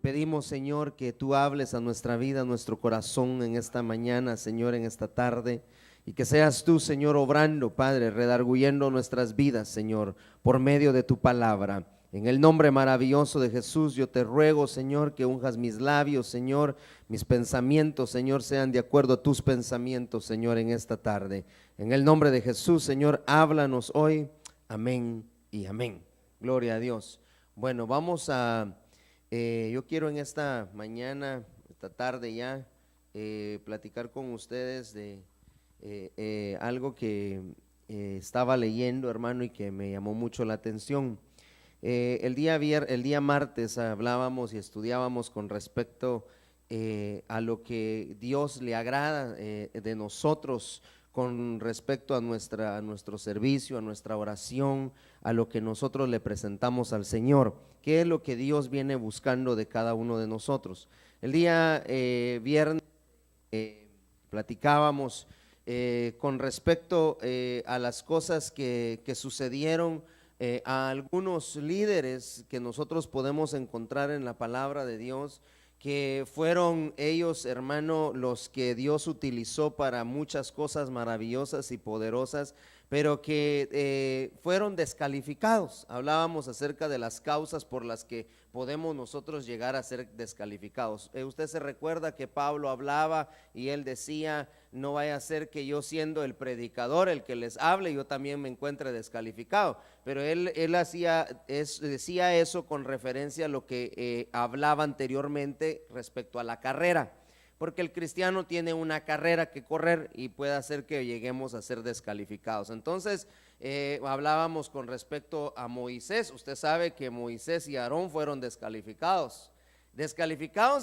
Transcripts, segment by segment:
Pedimos, Señor, que tú hables a nuestra vida, a nuestro corazón en esta mañana, Señor, en esta tarde, y que seas tú, Señor, obrando, Padre, redarguyendo nuestras vidas, Señor, por medio de tu palabra. En el nombre maravilloso de Jesús, yo te ruego, Señor, que unjas mis labios, Señor, mis pensamientos, Señor, sean de acuerdo a tus pensamientos, Señor, en esta tarde. En el nombre de Jesús, Señor, háblanos hoy. Amén y amén. Gloria a Dios. Bueno, yo quiero en esta mañana, esta tarde ya, platicar con ustedes de algo que estaba leyendo, hermano, y que me llamó mucho la atención. El día martes hablábamos y estudiábamos con respecto a lo que Dios le agrada de nosotros con respecto a nuestro servicio, a nuestra oración, a lo que nosotros le presentamos al Señor. ¿Qué es lo que Dios viene buscando de cada uno de nosotros? El día viernes platicábamos con respecto a las cosas que sucedieron a algunos líderes que nosotros podemos encontrar en la palabra de Dios, que fueron ellos, hermano, los que Dios utilizó para muchas cosas maravillosas y poderosas, pero que fueron descalificados. Hablábamos acerca de las causas por las que podemos nosotros llegar a ser descalificados. Usted se recuerda que Pablo hablaba y él decía: no vaya a ser que yo, siendo el predicador, el que les hable, yo también me encuentre descalificado. Pero él decía eso con referencia a lo que hablaba anteriormente respecto a la carrera, porque el cristiano tiene una carrera que correr y puede hacer que lleguemos a ser descalificados. Entonces hablábamos con respecto a Moisés. Usted sabe que Moisés y Aarón fueron descalificados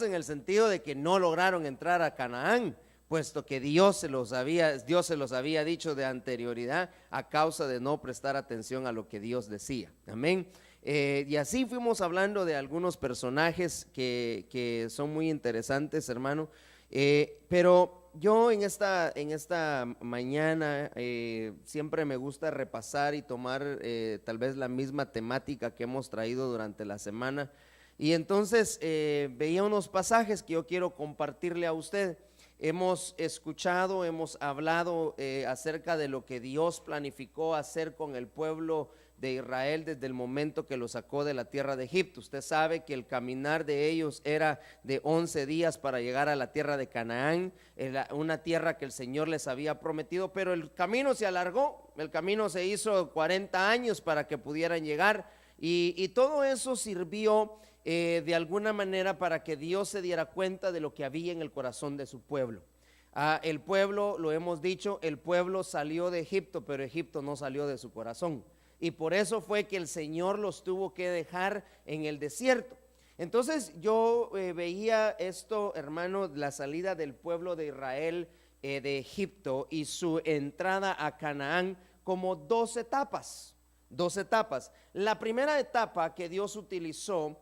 en el sentido de que no lograron entrar a Canaán, puesto que Dios se los había dicho de anterioridad a causa de no prestar atención a lo que Dios decía. Amén. Y así fuimos hablando de algunos personajes que son muy interesantes, hermano. Pero yo en esta mañana siempre me gusta repasar y tomar tal vez la misma temática que hemos traído durante la semana. Y entonces veía unos pasajes que yo quiero compartirle a usted. Hemos escuchado, hemos hablado acerca de lo que Dios planificó hacer con el pueblo de Israel desde el momento que lo sacó de la tierra de Egipto. Usted sabe que el caminar de ellos era de 11 días para llegar a la tierra de Canaán, una tierra que el Señor les había prometido, pero el camino se alargó, el camino se hizo 40 años para que pudieran llegar, y todo eso sirvió de alguna manera para que Dios se diera cuenta de lo que había en el corazón de su pueblo. El pueblo, lo hemos dicho, el pueblo salió de Egipto, pero Egipto no salió de su corazón, y por eso fue que el Señor los tuvo que dejar en el desierto. Entonces yo veía esto, hermano, la salida del pueblo de Israel de Egipto y su entrada a Canaán como dos etapas. La primera etapa que Dios utilizó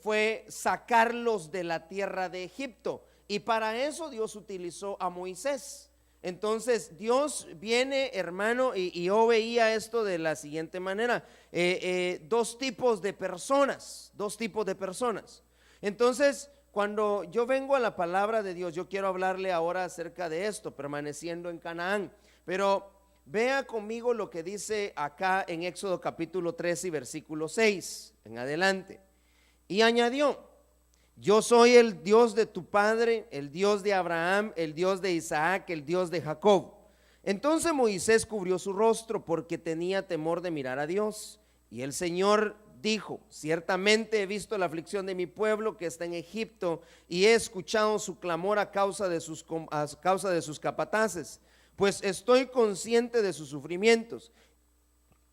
fue sacarlos de la tierra de Egipto, y para eso Dios utilizó a Moisés. Entonces Dios viene, hermano, y yo veía esto de la siguiente manera: dos tipos de personas. Entonces, cuando yo vengo a la palabra de Dios, yo quiero hablarle ahora acerca de esto, permaneciendo en Canaán. Pero vea conmigo lo que dice acá en Éxodo capítulo 13 y versículo 6 en adelante. Y añadió: yo soy el Dios de tu padre, el Dios de Abraham, el Dios de Isaac, el Dios de Jacob. Entonces Moisés cubrió su rostro porque tenía temor de mirar a Dios. Y el Señor dijo: ciertamente he visto la aflicción de mi pueblo que está en Egipto, y he escuchado su clamor a causa de sus capataces, pues estoy consciente de sus sufrimientos.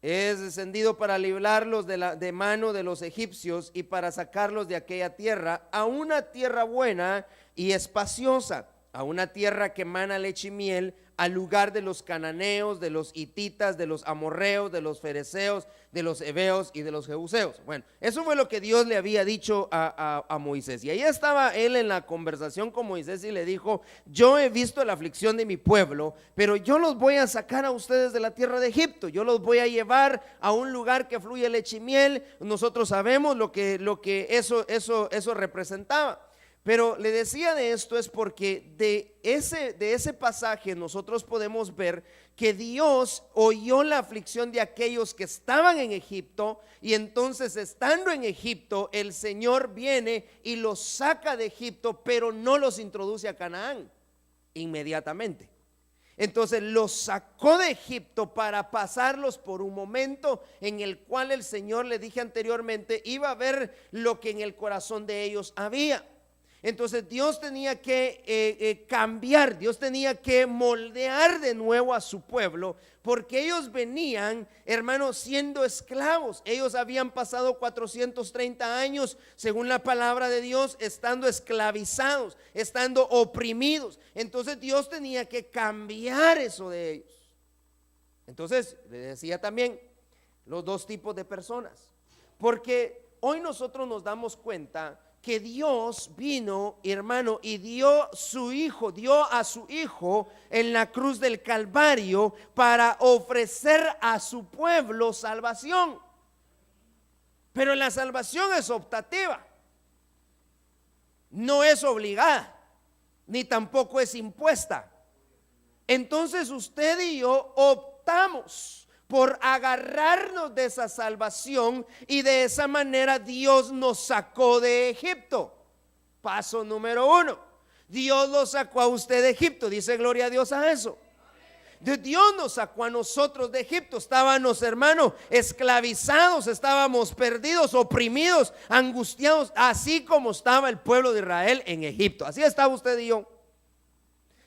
He descendido para librarlos de mano de los egipcios y para sacarlos de aquella tierra a una tierra buena y espaciosa, a una tierra que emana leche y miel, al lugar de los cananeos, de los hititas, de los amorreos, de los fereceos, de los heveos y de los jebuseos. Bueno, eso fue lo que Dios le había dicho a Moisés. Y ahí estaba él en la conversación con Moisés y le dijo: yo he visto la aflicción de mi pueblo, pero yo los voy a sacar a ustedes de la tierra de Egipto. Yo los voy a llevar a un lugar que fluye leche y miel. Nosotros sabemos lo que eso representaba. Pero le decía de esto es porque de ese pasaje nosotros podemos ver que Dios oyó la aflicción de aquellos que estaban en Egipto, y entonces, estando en Egipto, el Señor viene y los saca de Egipto, pero no los introduce a Canaán inmediatamente. Entonces los sacó de Egipto para pasarlos por un momento en el cual el Señor, le dije anteriormente, iba a ver lo que en el corazón de ellos había. Entonces Dios tenía que cambiar, Dios tenía que moldear de nuevo a su pueblo, porque ellos venían, hermanos, siendo esclavos. Ellos habían pasado 430 años, según la palabra de Dios, estando esclavizados, estando oprimidos. Entonces Dios tenía que cambiar eso de ellos. Entonces le decía también los dos tipos de personas, porque hoy nosotros nos damos cuenta que Dios vino, hermano, y dio a su hijo en la cruz del Calvario para ofrecer a su pueblo salvación. Pero la salvación es optativa, no es obligada, ni tampoco es impuesta. Entonces usted y yo optamos por agarrarnos de esa salvación, y de esa manera Dios nos sacó de Egipto. Paso número 1, Dios lo sacó a usted de Egipto. Dice gloria a Dios a eso. Dios nos sacó a nosotros de Egipto. Estábamos, hermano, esclavizados, estábamos perdidos, oprimidos, angustiados, así como estaba el pueblo de Israel en Egipto. Así estaba usted y yo.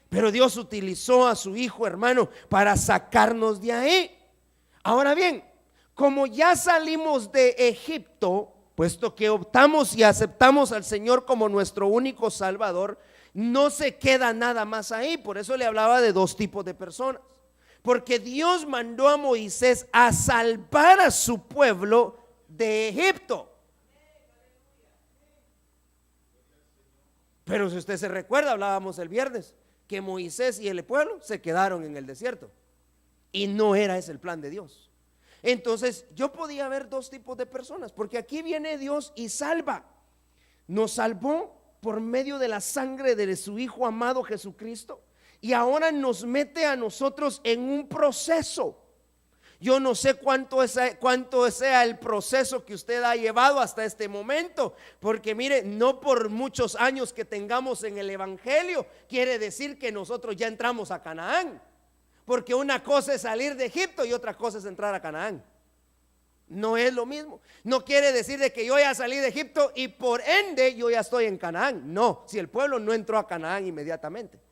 Pero Dios utilizó a su hijo, hermano, para sacarnos de ahí. Ahora bien, como ya salimos de Egipto, puesto que optamos y aceptamos al Señor como nuestro único Salvador, no se queda nada más ahí. Por eso le hablaba de dos tipos de personas, porque Dios mandó a Moisés a salvar a su pueblo de Egipto. Pero si usted se recuerda, hablábamos el viernes, que Moisés y el pueblo se quedaron en el desierto. Y no era ese el plan de Dios. Entonces yo podía ver dos tipos de personas, porque aquí viene Dios y salva. Nos salvó por medio de la sangre de su Hijo amado Jesucristo, y ahora nos mete a nosotros en un proceso. Yo no sé cuánto sea el proceso que usted ha llevado hasta este momento, porque mire, no por muchos años que tengamos en el Evangelio quiere decir que nosotros ya entramos a Canaán. Porque una cosa es salir de Egipto y otra cosa es entrar a Canaán. No es lo mismo. No quiere decir de que yo ya salí de Egipto y por ende yo ya estoy en Canaán. No, si el pueblo no entró a Canaán inmediatamente.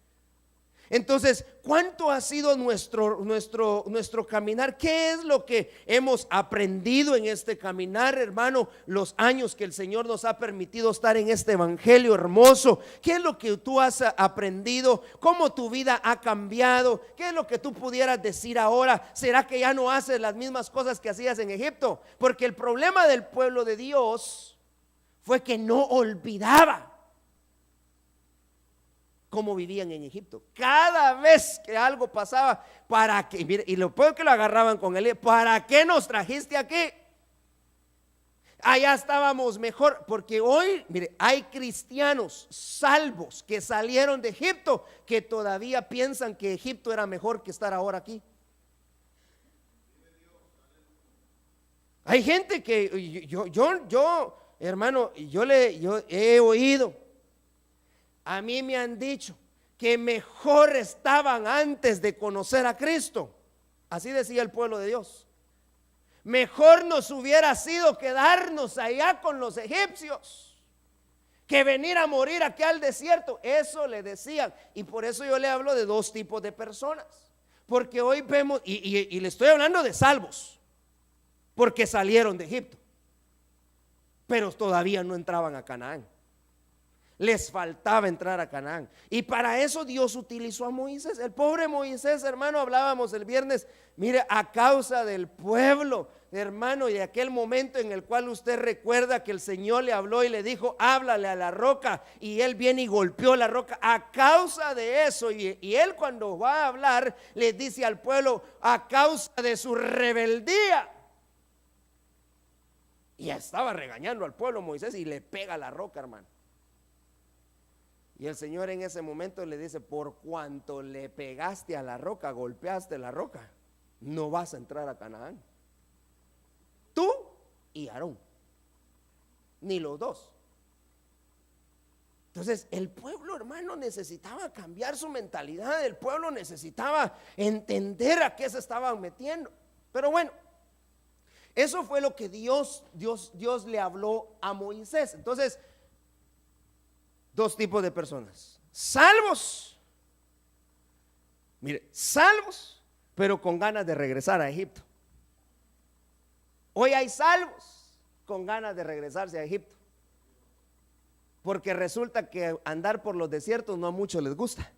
Entonces, ¿cuánto ha sido nuestro caminar? ¿Qué es lo que hemos aprendido en este caminar, hermano? Los años que el Señor nos ha permitido estar en este evangelio hermoso. ¿Qué es lo que tú has aprendido? ¿Cómo tu vida ha cambiado? ¿Qué es lo que tú pudieras decir ahora? ¿Será que ya no haces las mismas cosas que hacías en Egipto? Porque el problema del pueblo de Dios fue que no olvidaba cómo vivían en Egipto. Cada vez que algo pasaba, ¿para qué? Mire, y lo peor que lo agarraban con él: ¿para qué nos trajiste aquí? Allá estábamos mejor. Porque hoy, mire, hay cristianos salvos que salieron de Egipto que todavía piensan que Egipto era mejor que estar ahora aquí. Hay gente que yo hermano, yo he oído, a mí me han dicho que mejor estaban antes de conocer a Cristo. Así decía el pueblo de Dios. Mejor nos hubiera sido quedarnos allá con los egipcios que venir a morir aquí al desierto. Eso le decían. Y por eso yo le hablo de dos tipos de personas. Porque hoy vemos, y le estoy hablando de salvos, porque salieron de Egipto, pero todavía no entraban a Canaán. Les faltaba entrar a Canaán. Y para eso Dios utilizó a Moisés. El pobre Moisés, hermano, hablábamos el viernes. Mire, a causa del pueblo, hermano, y aquel momento en el cual usted recuerda que el Señor le habló y le dijo: háblale a la roca, y él viene y golpeó la roca. A causa de eso, y él cuando va a hablar le dice al pueblo: a causa de su rebeldía. Y estaba regañando al pueblo Moisés y le pega a la roca, hermano. Y el Señor en ese momento le dice: por cuanto le pegaste a la roca, golpeaste la roca, no vas a entrar a Canaán, tú y Aarón, ni los dos. Entonces el pueblo, hermano, necesitaba cambiar su mentalidad. El pueblo necesitaba entender a qué se estaban metiendo. Pero bueno, eso fue lo que Dios le habló a Moisés. Entonces, dos tipos de personas: salvos, mire, salvos, pero con ganas de regresar a Egipto. Hoy hay salvos con ganas de regresarse a Egipto, porque resulta que andar por los desiertos no a muchos les gusta,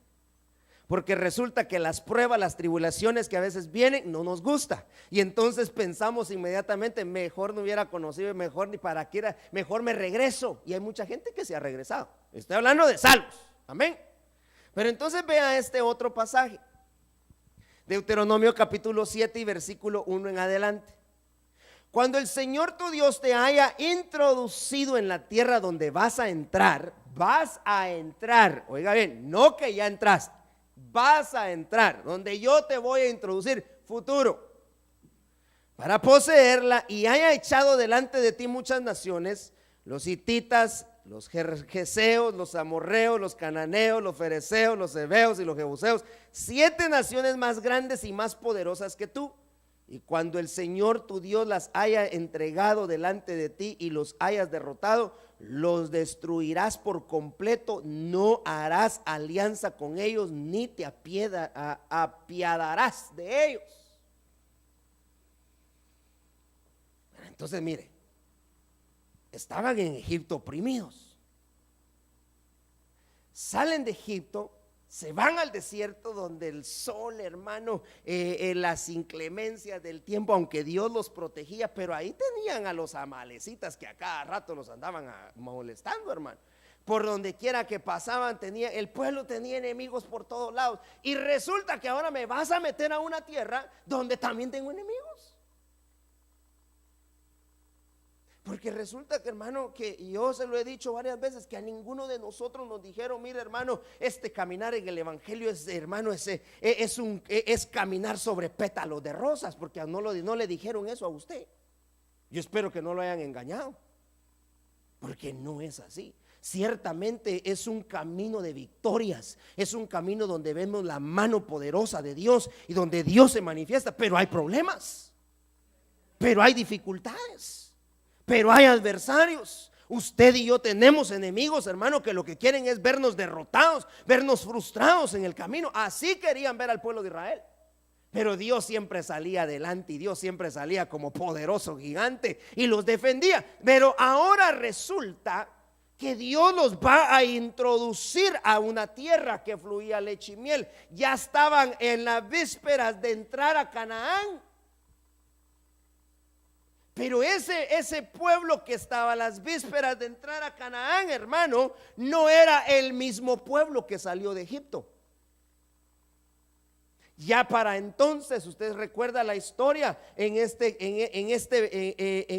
porque resulta que las pruebas, las tribulaciones que a veces vienen no nos gusta, y entonces pensamos inmediatamente: mejor no hubiera conocido, mejor ni para qué era, mejor me regreso. Y hay mucha gente que se ha regresado. Estoy hablando de salvos, amén. Pero entonces vea este otro pasaje, Deuteronomio capítulo 7 y versículo 1 en adelante. Cuando el Señor tu Dios te haya introducido en la tierra donde vas a entrar, oiga bien, no que ya entraste, vas a entrar, donde yo te voy a introducir, futuro, para poseerla, y haya echado delante de ti muchas naciones: los hititas, los gergeseos, los amorreos, los cananeos, los fereceos, los heveos y los jebuseos, 7 naciones más grandes y más poderosas que tú. Y cuando el Señor tu Dios las haya entregado delante de ti y los hayas derrotado, los destruirás por completo. No harás alianza con ellos, ni te apiadarás de ellos. Entonces mire, estaban en Egipto oprimidos, salen de Egipto, se van al desierto donde el sol, hermano, las inclemencias del tiempo, aunque Dios los protegía, pero ahí tenían a los amalecitas que a cada rato los andaban molestando, hermano. Por donde quiera que pasaban, el pueblo tenía enemigos por todos lados. Y resulta que ahora me vas a meter a una tierra donde también tengo enemigos. Porque resulta que, hermano, que yo se lo he dicho varias veces, que a ninguno de nosotros nos dijeron: mire, hermano, caminar en el evangelio es, hermano, es caminar sobre pétalos de rosas, porque no le dijeron eso a usted. Yo espero que no lo hayan engañado, porque no es así. Ciertamente es un camino de victorias, es un camino donde vemos la mano poderosa de Dios y donde Dios se manifiesta, pero hay problemas, pero hay dificultades, pero hay adversarios. Usted y yo tenemos enemigos, hermano, que lo que quieren es vernos derrotados, vernos frustrados en el camino. Así querían ver al pueblo de Israel. Pero Dios siempre salía adelante, y Dios siempre salía como poderoso gigante y los defendía. Pero ahora resulta que Dios los va a introducir a una tierra que fluía leche y miel. Ya estaban en las vísperas de entrar a Canaán. Pero ese pueblo que estaba a las vísperas de entrar a Canaán, hermano, no era el mismo pueblo que salió de Egipto. Ya para entonces, usted recuerda la historia, en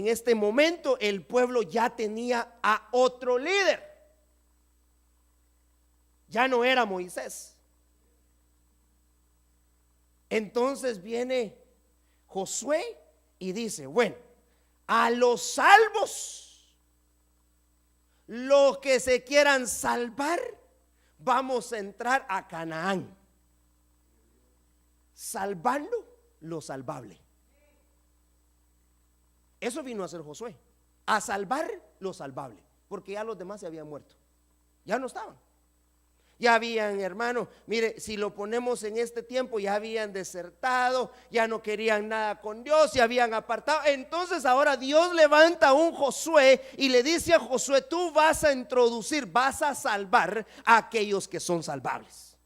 este momento el pueblo ya tenía a otro líder. Ya no era Moisés. Entonces viene Josué y dice: bueno, a los salvos, los que se quieran salvar, vamos a entrar a Canaán, salvando lo salvable. Eso vino a hacer Josué, a salvar lo salvable, porque ya los demás se habían muerto, ya no estaban. Ya habían, hermano, mire, si lo ponemos en este tiempo, ya habían desertado, ya no querían nada con Dios, se habían apartado. Entonces ahora Dios levanta a un Josué y le dice a Josué: tú vas a introducir, vas a salvar a aquellos que son salvables,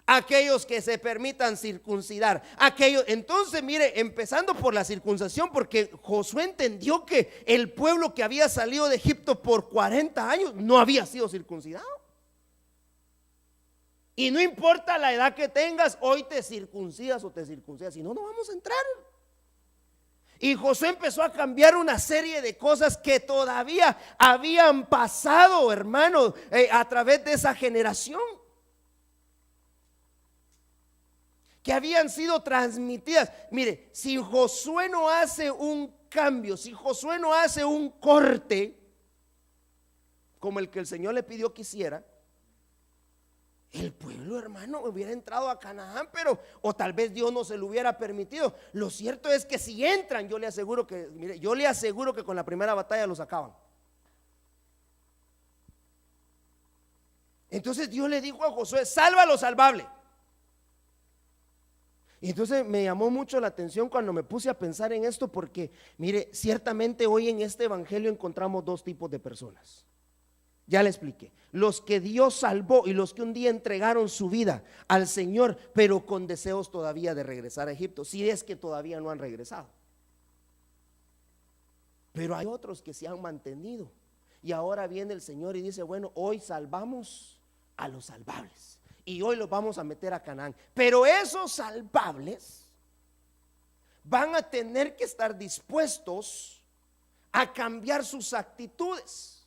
aquellos que se permitan circuncidar, aquellos. Entonces mire, empezando por la circuncisión, porque Josué entendió que el pueblo que había salido de Egipto por 40 años no había sido circuncidado. Y no importa la edad que tengas, hoy te circuncidas o te circuncidas, si no, no vamos a entrar. Y Josué empezó a cambiar una serie de cosas que todavía habían pasado, hermano, a través de esa generación, que habían sido transmitidas. Mire, si Josué no hace un cambio, si Josué no hace un corte como el que el Señor le pidió que hiciera, el pueblo, hermano, hubiera entrado a Canaán, pero o tal vez Dios no se lo hubiera permitido. Lo cierto es que si entran, yo le aseguro que, mire, yo le aseguro que con la primera batalla los acaban. Entonces Dios le dijo a Josué: salva lo salvable. Y entonces me llamó mucho la atención cuando me puse a pensar en esto, porque mire, ciertamente hoy en este evangelio encontramos dos tipos de personas. Ya le expliqué: los que Dios salvó y los que un día entregaron su vida al Señor, pero con deseos todavía de regresar a Egipto, si es que todavía no han regresado. Pero hay otros que se han mantenido, y ahora viene el Señor y dice: bueno, hoy salvamos a los salvables y hoy los vamos a meter a Canaán. Pero esos salvables van a tener que estar dispuestos a cambiar sus actitudes,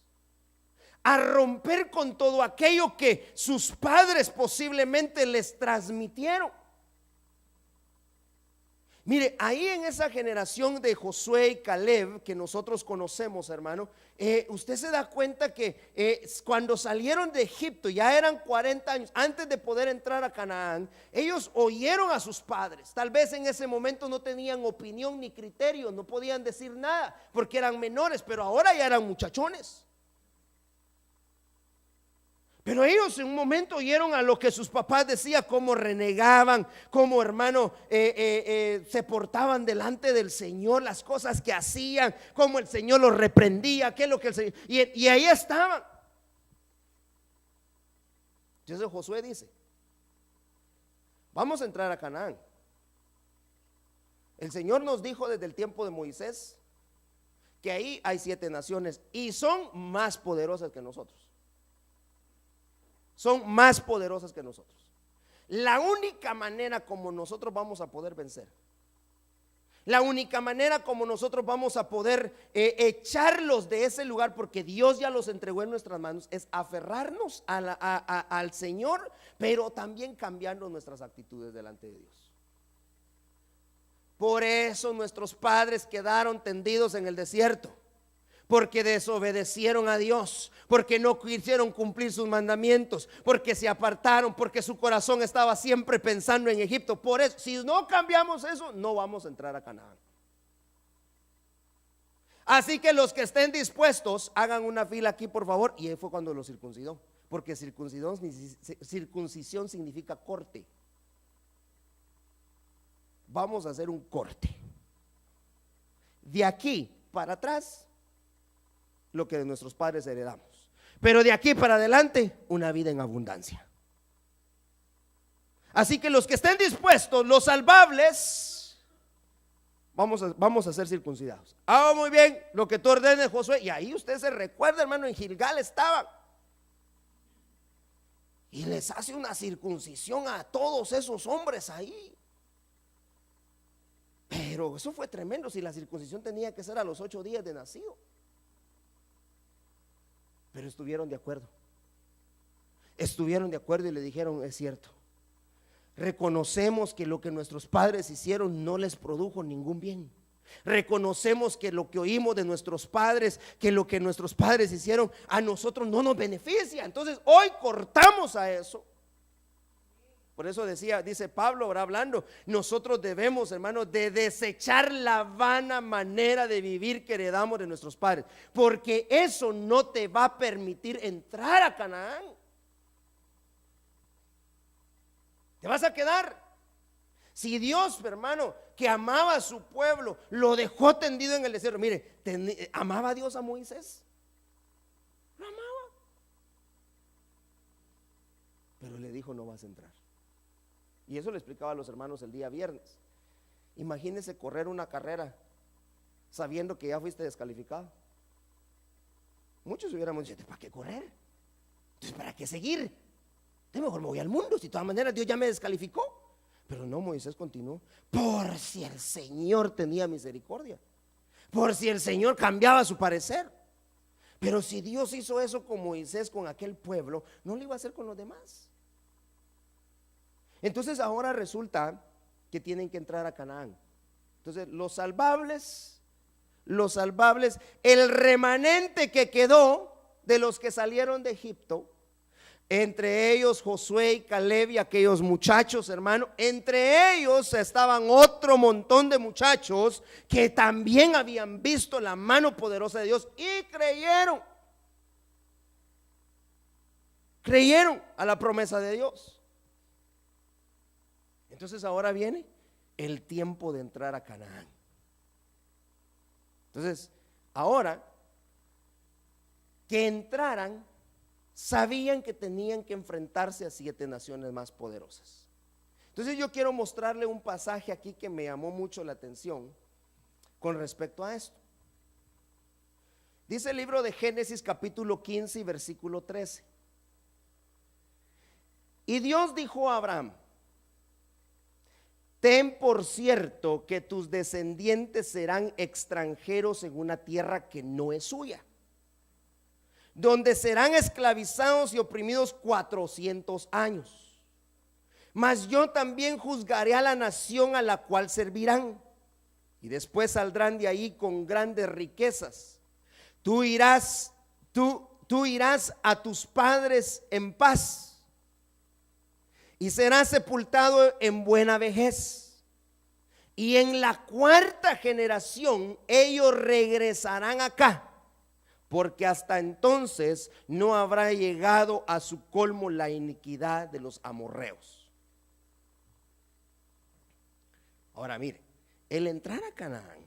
a romper con todo aquello que sus padres posiblemente les transmitieron. Mire, ahí en esa generación de Josué y Caleb que nosotros conocemos, hermano, usted se da cuenta que cuando salieron de Egipto, ya eran 40 años antes de poder entrar a Canaán. Ellos oyeron a sus padres. Tal vez en ese momento no tenían opinión ni criterio, no podían decir nada porque eran menores, pero ahora ya eran muchachones. Pero ellos en un momento oyeron a lo que sus papás decían, cómo renegaban, cómo, hermano, se portaban delante del Señor, las cosas que hacían, cómo el Señor los reprendía, qué es lo que el Señor, y ahí estaban. Entonces Josué dice: vamos a entrar a Canaán. El Señor nos dijo desde el tiempo de Moisés que ahí hay 7 naciones y son más poderosas que nosotros. Son más poderosas que nosotros. La única manera como nosotros vamos a poder vencer, la única manera como nosotros vamos a poder echarlos de ese lugar, porque Dios ya los entregó en nuestras manos, es aferrarnos al Señor, pero también cambiando nuestras actitudes delante de Dios. Por eso nuestros padres quedaron tendidos en el desierto, porque desobedecieron a Dios, porque no quisieron cumplir sus mandamientos, porque se apartaron, porque su corazón estaba siempre pensando en Egipto. Por eso, si no cambiamos eso, no vamos a entrar a Canaán. Así que los que estén dispuestos, hagan una fila aquí, por favor. Y ahí fue cuando los circuncidó, porque circuncisión significa corte. Vamos a hacer un corte. De aquí para atrás, lo que de nuestros padres heredamos, pero de aquí para adelante, una vida en abundancia. Así que los que estén dispuestos, los salvables, vamos a ser circuncidados. Muy bien, lo que tú ordenes, Josué. Y ahí usted se recuerda, hermano, en Gilgal estaban, y les hace una circuncisión a todos esos hombres ahí. Pero eso fue tremendo, si la circuncisión tenía que ser a los 8 días de nacido. Pero estuvieron de acuerdo. Estuvieron de acuerdo y le dijeron: es cierto, reconocemos que lo que nuestros padres hicieron no les produjo ningún bien. Reconocemos que lo que oímos de nuestros padres, que lo que nuestros padres hicieron a nosotros no nos beneficia. Entonces hoy cortamos a eso. Por eso dice Pablo ahora hablando, nosotros debemos, hermanos, de desechar la vana manera de vivir que heredamos de nuestros padres, porque eso no te va a permitir entrar a Canaán. ¿Te vas a quedar? Si Dios, hermano, que amaba a su pueblo, lo dejó tendido en el desierto. Mire, ¿amaba a Dios a Moisés? Lo amaba. Pero le dijo: no vas a entrar. Y eso le explicaba a los hermanos el día viernes. Imagínese correr una carrera sabiendo que ya fuiste descalificado. Muchos hubiéramos dicho: ¿para qué correr? Entonces, ¿para qué seguir? De mejor me voy al mundo, si de todas maneras Dios ya me descalificó. Pero no, Moisés continuó, por si el Señor tenía misericordia, por si el Señor cambiaba su parecer. Pero si Dios hizo eso con Moisés, con aquel pueblo, no lo iba a hacer con los demás. Entonces ahora resulta que tienen que entrar a Canaán. Entonces los salvables, el remanente que quedó de los que salieron de Egipto, entre ellos Josué y Caleb y aquellos muchachos, hermano, entre ellos estaban otro montón de muchachos que también habían visto la mano poderosa de Dios y creyeron a la promesa de Dios. Entonces ahora viene el tiempo de entrar a Canaán. Entonces ahora que entraran, sabían que tenían que enfrentarse a 7 naciones más poderosas. Entonces yo quiero mostrarle un pasaje aquí que me llamó mucho la atención con respecto a esto. Dice el libro de Génesis capítulo 15 y versículo 13. Y Dios dijo a Abraham: ten por cierto que tus descendientes serán extranjeros en una tierra que no es suya, donde serán esclavizados y oprimidos 400 años. Mas yo también juzgaré a la nación a la cual servirán, y después saldrán de ahí con grandes riquezas. Tú irás a tus padres en paz, y serás sepultado en buena vejez. Y en la 4ª generación ellos regresarán acá, porque hasta entonces no habrá llegado a su colmo la iniquidad de los amorreos. Ahora mire, el entrar a Canaán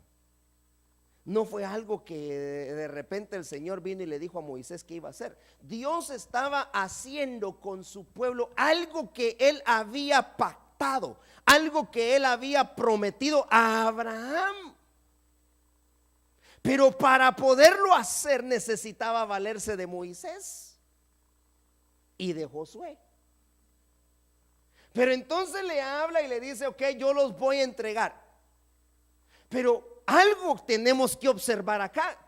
no fue algo que de repente el Señor vino y le dijo a Moisés que iba a hacer. Dios estaba haciendo con su pueblo algo que él había pactado, algo que él había prometido a Abraham. Pero para poderlo hacer necesitaba valerse de Moisés y de Josué. Pero entonces le habla y le dice: ok, yo los voy a entregar. Pero algo tenemos que observar acá.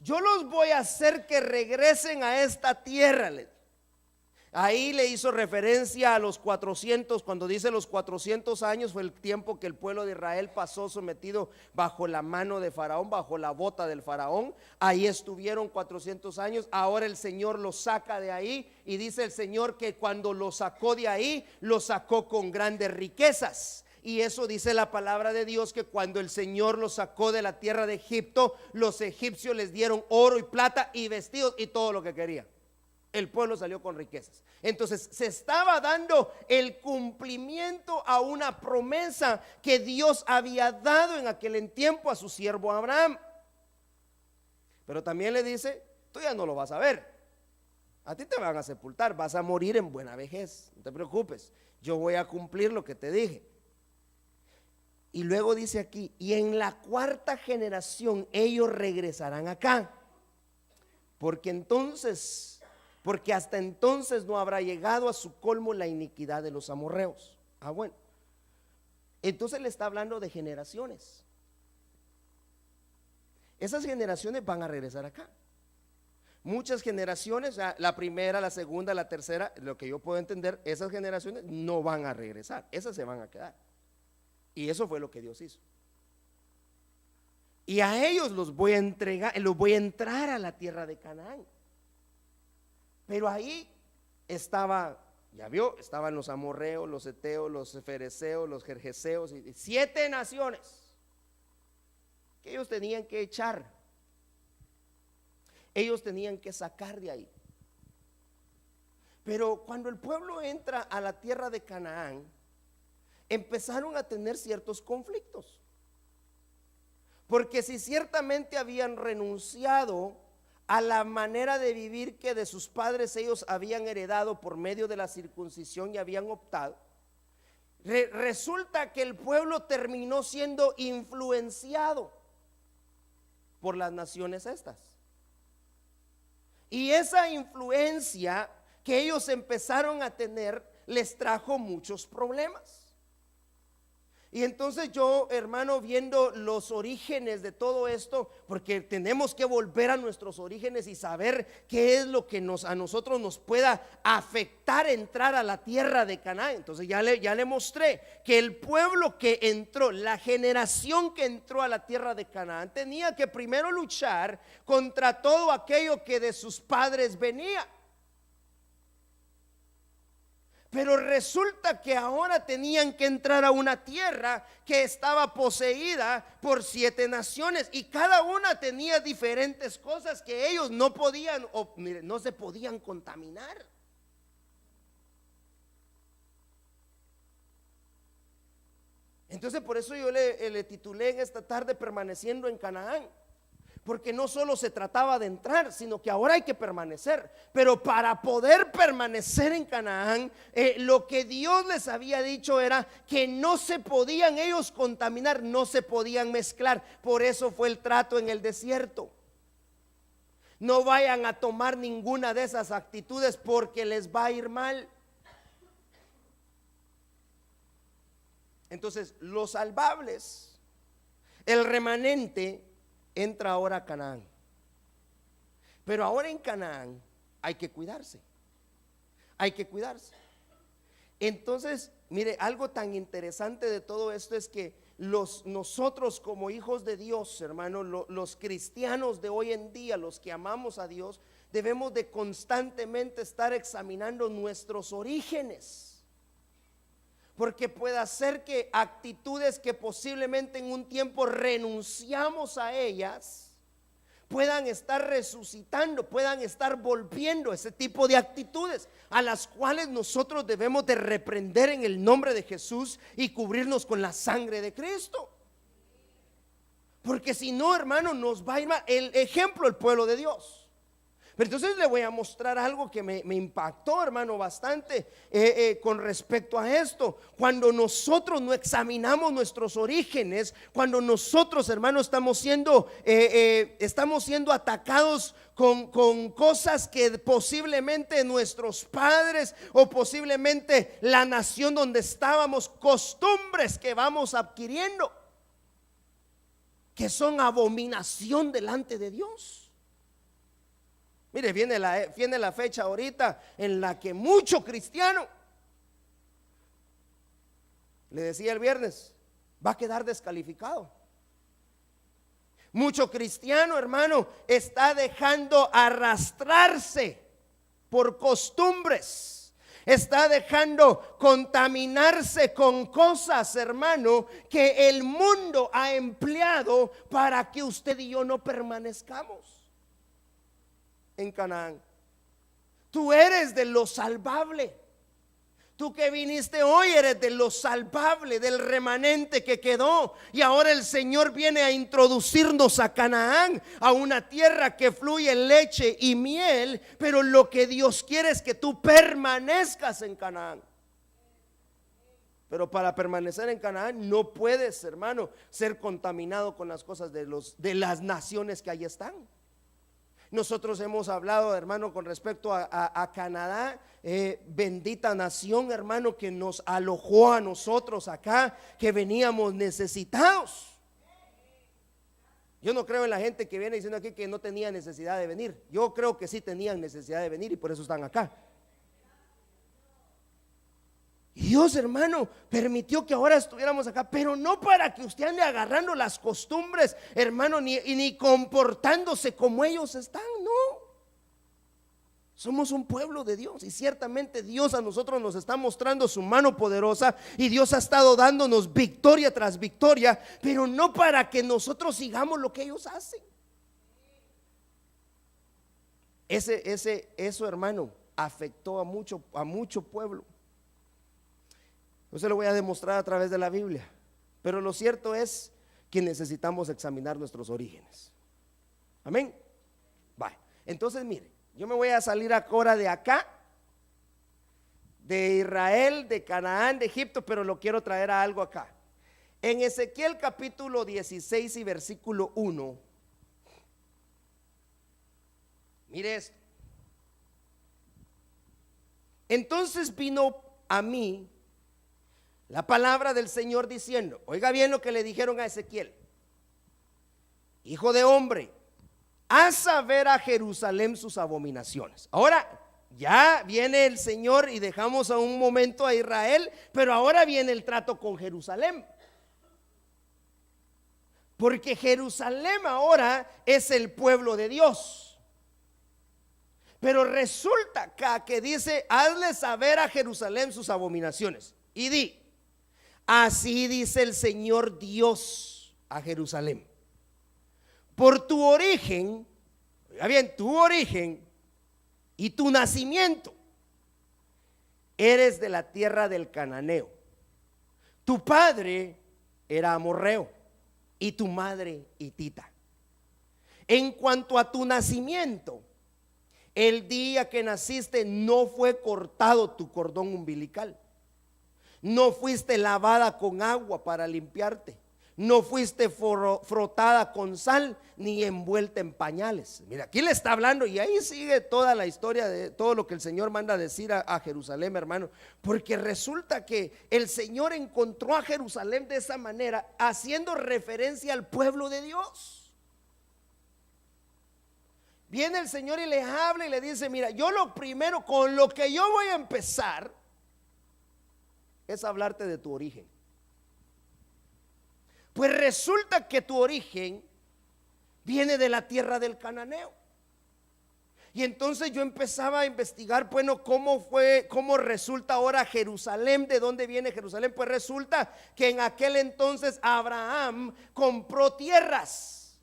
Yo los voy a hacer que regresen a esta tierra. Ahí le hizo referencia a los 400, cuando dice los 400 años fue el tiempo que el pueblo de Israel pasó sometido bajo la mano de Faraón, bajo la bota del Faraón. Ahí estuvieron 400 años. Ahora el Señor los saca de ahí, y dice el Señor que cuando los sacó de ahí, los sacó con grandes riquezas. Y eso dice la palabra de Dios, que cuando el Señor los sacó de la tierra de Egipto, los egipcios les dieron oro y plata y vestidos y todo lo que querían. El pueblo salió con riquezas. Entonces se estaba dando el cumplimiento a una promesa que Dios había dado en aquel tiempo a su siervo Abraham. Pero también le dice: tú ya no lo vas a ver, a ti te van a sepultar, vas a morir en buena vejez, no te preocupes, yo voy a cumplir lo que te dije. Y luego dice aquí: y en la 4ª generación ellos regresarán acá, porque hasta entonces no habrá llegado a su colmo la iniquidad de los amorreos. Bueno, entonces le está hablando de generaciones. Esas generaciones van a regresar acá. Muchas generaciones, la primera, la segunda, la tercera, lo que yo puedo entender, esas generaciones no van a regresar, esas se van a quedar. Y eso fue lo que Dios hizo. Y a ellos los voy a entregar, los voy a entrar a la tierra de Canaán. Pero ahí estaba, ya vio, estaban los amorreos, los heteos, los fereceos, los gergeseos, y 7 naciones que ellos tenían que echar, ellos tenían que sacar de ahí. Pero cuando el pueblo entra a la tierra de Canaán, empezaron a tener ciertos conflictos. Porque si ciertamente habían renunciado a la manera de vivir que de sus padres ellos habían heredado por medio de la circuncisión y habían optado, resulta que el pueblo terminó siendo influenciado por las naciones estas. Y esa influencia que ellos empezaron a tener les trajo muchos problemas. Y entonces yo, hermano, viendo los orígenes de todo esto, porque tenemos que volver a nuestros orígenes y saber qué es lo que a nosotros nos pueda afectar entrar a la tierra de Canaán. Entonces ya le mostré que el pueblo que entró, la generación que entró a la tierra de Canaán, tenía que primero luchar contra todo aquello que de sus padres venía. Pero resulta que ahora tenían que entrar a una tierra que estaba poseída por 7 naciones, y cada una tenía diferentes cosas que ellos no podían, no se podían contaminar. Entonces por eso yo le titulé en esta tarde Permaneciendo en Canaán. Porque no solo se trataba de entrar, sino que ahora hay que permanecer. Pero para poder permanecer en Canaán, lo que Dios les había dicho era que no se podían ellos contaminar, no se podían mezclar. Por eso fue el trato en el desierto. No vayan a tomar ninguna de esas actitudes porque les va a ir mal. Entonces, los salvables, el remanente, entra ahora a Canaán. Pero ahora en Canaán hay que cuidarse. Hay que cuidarse. Entonces, mire, algo tan interesante de todo esto es que nosotros como hijos de Dios, hermano, los cristianos de hoy en día, los que amamos a Dios, debemos de constantemente estar examinando nuestros orígenes. Porque puede ser que actitudes que posiblemente en un tiempo renunciamos a ellas puedan estar resucitando, puedan estar volviendo ese tipo de actitudes a las cuales nosotros debemos de reprender en el nombre de Jesús y cubrirnos con la sangre de Cristo. Porque si no, hermano, nos va a ir mal. El ejemplo, el pueblo de Dios. Pero entonces le voy a mostrar algo que me impactó, hermano, bastante con respecto a esto. Cuando nosotros no examinamos nuestros orígenes, cuando nosotros, hermano, estamos siendo atacados con cosas que posiblemente nuestros padres o posiblemente la nación donde estábamos, costumbres que vamos adquiriendo, que son abominación delante de Dios. Mire, viene la fecha ahorita en la que mucho cristiano, le decía el viernes, va a quedar descalificado. Mucho cristiano, hermano, está dejando arrastrarse por costumbres. Está dejando contaminarse con cosas, hermano, que el mundo ha empleado para que usted y yo no permanezcamos en Canaán. Tú eres de lo salvable. Tú que viniste hoy eres de lo salvable, del remanente que quedó. Y ahora el Señor viene a introducirnos a Canaán, a una tierra que fluye leche y miel. Pero lo que Dios quiere es que tú permanezcas en Canaán. Pero para permanecer en Canaán no puedes, hermano, ser contaminado con las cosas de las naciones que allí están. Nosotros hemos hablado, hermano, con respecto a Canadá, bendita nación, hermano, que nos alojó a nosotros acá, que veníamos necesitados. Yo no creo en la gente que viene diciendo aquí que no tenía necesidad de venir. Yo creo que sí tenían necesidad de venir y por eso están acá. Y Dios, hermano, permitió que ahora estuviéramos acá, pero no para que usted ande agarrando las costumbres, hermano, ni comportándose como ellos están, no. Somos un pueblo de Dios y ciertamente Dios a nosotros nos está mostrando su mano poderosa y Dios ha estado dándonos victoria tras victoria, pero no para que nosotros sigamos lo que ellos hacen. Eso, hermano, afectó a mucho pueblo. Yo se lo voy a demostrar a través de la Biblia, pero lo cierto es que necesitamos examinar nuestros orígenes. Amén. Vale, entonces mire, yo me voy a salir ahora de acá, de Israel, de Canaán, de Egipto, pero lo quiero traer a algo acá. En Ezequiel capítulo 16 y versículo 1, mire esto. Entonces vino a mí la palabra del Señor diciendo, oiga bien lo que le dijeron a Ezequiel: hijo de hombre, haz saber a Jerusalén sus abominaciones. Ahora ya viene el Señor y dejamos a un momento a Israel, pero ahora viene el trato con Jerusalén. Porque Jerusalén ahora es el pueblo de Dios. Pero resulta acá que dice, hazle saber a Jerusalén sus abominaciones. Y di, así dice el Señor Dios a Jerusalén: por tu origen, oiga bien, tu origen y tu nacimiento, eres de la tierra del cananeo. Tu padre era amorreo y tu madre hitita. En cuanto a tu nacimiento, el día que naciste no fue cortado tu cordón umbilical, no fuiste lavada con agua para limpiarte, no fuiste frotada con sal ni envuelta en pañales. Mira, aquí le está hablando y ahí sigue toda la historia de todo lo que el Señor manda a decir a Jerusalén, hermano. Porque resulta que el Señor encontró a Jerusalén de esa manera, haciendo referencia al pueblo de Dios. Viene el Señor y les habla y le dice, mira, yo lo primero con lo que yo voy a empezar es hablarte de tu origen. Pues resulta que tu origen viene de la tierra del cananeo. Y entonces yo empezaba a investigar, bueno, cómo resulta ahora Jerusalén, de dónde viene Jerusalén. Pues resulta que en aquel entonces Abraham compró tierras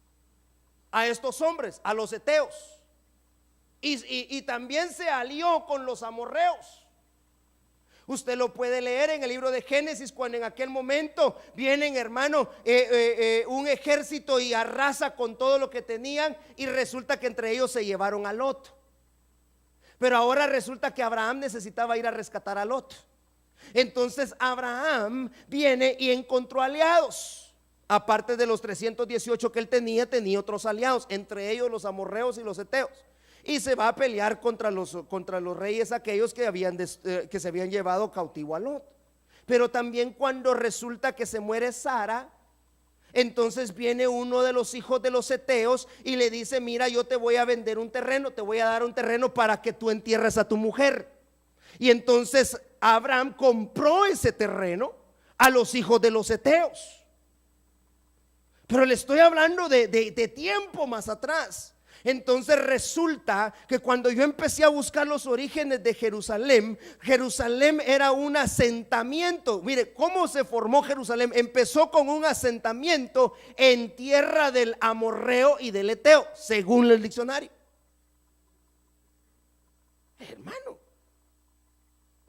a estos hombres, a los heteos, y también se alió con los amorreos. Usted lo puede leer en el libro de Génesis, cuando en aquel momento vienen, hermano, un ejército y arrasa con todo lo que tenían, y resulta que entre ellos se llevaron a Lot. Pero ahora resulta que Abraham necesitaba ir a rescatar a Lot. Entonces Abraham viene y encontró aliados. Aparte de los 318 que él tenía otros aliados, entre ellos los amorreos y los heteos. Y se va a pelear contra los reyes aquellos que se habían llevado cautivo a Lot. Pero también cuando resulta que se muere Sara, entonces viene uno de los hijos de los heteos y le dice, mira, yo te voy a vender un terreno, te voy a dar un terreno para que tú entierres a tu mujer. Y entonces Abraham compró ese terreno a los hijos de los heteos. Pero le estoy hablando de tiempo más atrás. Entonces resulta que cuando yo empecé a buscar los orígenes de Jerusalén, Jerusalén era un asentamiento. Mire cómo se formó Jerusalén. Empezó con un asentamiento en tierra del amorreo y del heteo, según el diccionario. Hermano,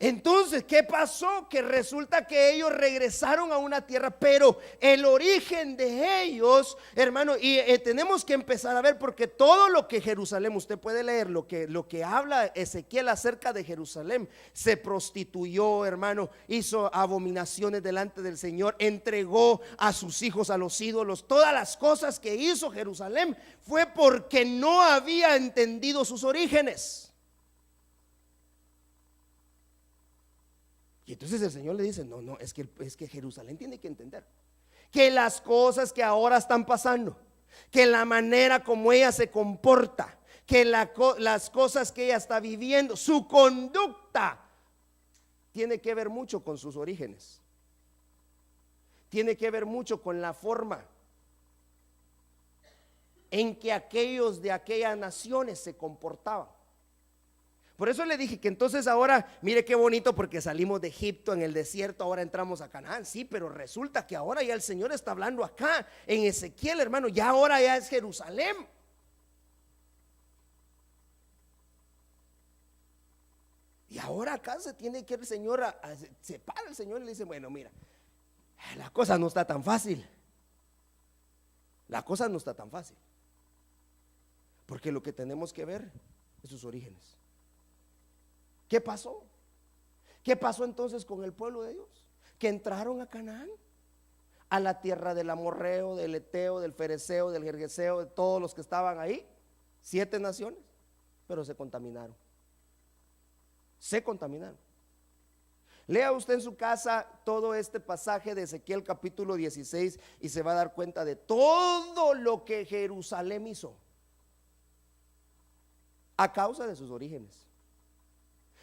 entonces, ¿qué pasó? Que resulta que ellos regresaron a una tierra, pero el origen de ellos, hermano, y tenemos que empezar a ver, porque todo lo que Jerusalén, usted puede leer lo que habla Ezequiel acerca de Jerusalén, se prostituyó, hermano, hizo abominaciones delante del Señor, entregó a sus hijos a los ídolos. Todas las cosas que hizo Jerusalén fue porque no había entendido sus orígenes. Y entonces el Señor le dice, no, es que Jerusalén tiene que entender que las cosas que ahora están pasando, que la manera como ella se comporta, que las cosas que ella está viviendo, su conducta, tiene que ver mucho con sus orígenes. Tiene que ver mucho con la forma en que aquellos de aquellas naciones se comportaban. Por eso le dije que entonces ahora, mire qué bonito, porque salimos de Egipto en el desierto, ahora entramos a Canaán. Sí, pero resulta que ahora ya el Señor está hablando acá en Ezequiel, hermano, ya ahora ya es Jerusalén. Y ahora acá se tiene que el Señor, se para el Señor y le dice, bueno, mira, la cosa no está tan fácil. La cosa no está tan fácil. Porque lo que tenemos que ver es sus orígenes. ¿Qué pasó? ¿Qué pasó entonces con el pueblo de Dios? Que entraron a Canaán, a la tierra del amorreo, del eteo, del fereceo, del gergeseo, de todos los que estaban ahí, 7 naciones, pero se contaminaron. Se contaminaron. Lea usted en su casa todo este pasaje de Ezequiel capítulo 16 y se va a dar cuenta de todo lo que Jerusalén hizo a causa de sus orígenes.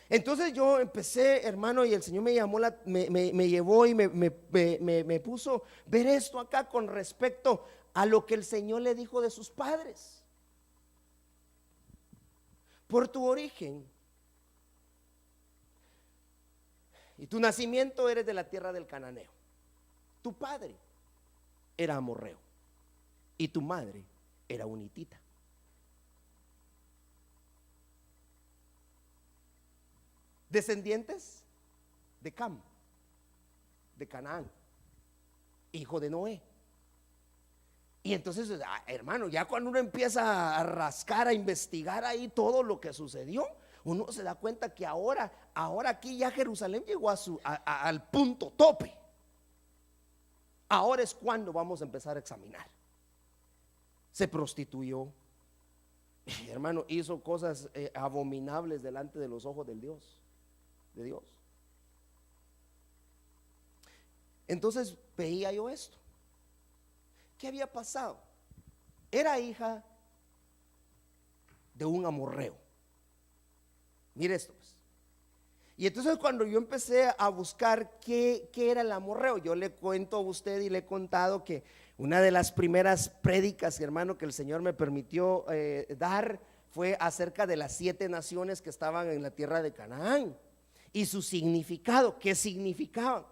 Entonces yo empecé, hermano, y el Señor me llamó, me llevó y me puso ver esto acá con respecto a lo que el Señor le dijo de sus padres. Por tu origen y tu nacimiento eres de la tierra del cananeo. Tu padre era amorreo y tu madre era unitita. Descendientes de Cam, de Canaán, hijo de Noé. Y entonces, hermano, ya cuando uno empieza a rascar, a investigar ahí todo lo que sucedió, uno se da cuenta que ahora aquí ya Jerusalén llegó al punto tope. Ahora es cuando vamos a empezar a examinar. Se prostituyó, hermano, hizo cosas abominables delante de los ojos de Dios. Entonces veía yo esto. ¿Qué había pasado? Era hija de un amorreo. Mire esto pues. Y entonces cuando yo empecé a buscar qué era el amorreo, yo le cuento a usted y le he contado que una de las primeras prédicas, hermano, que el Señor me permitió dar fue acerca de las 7 naciones que estaban en la tierra de Canaán y su significado, qué significaban.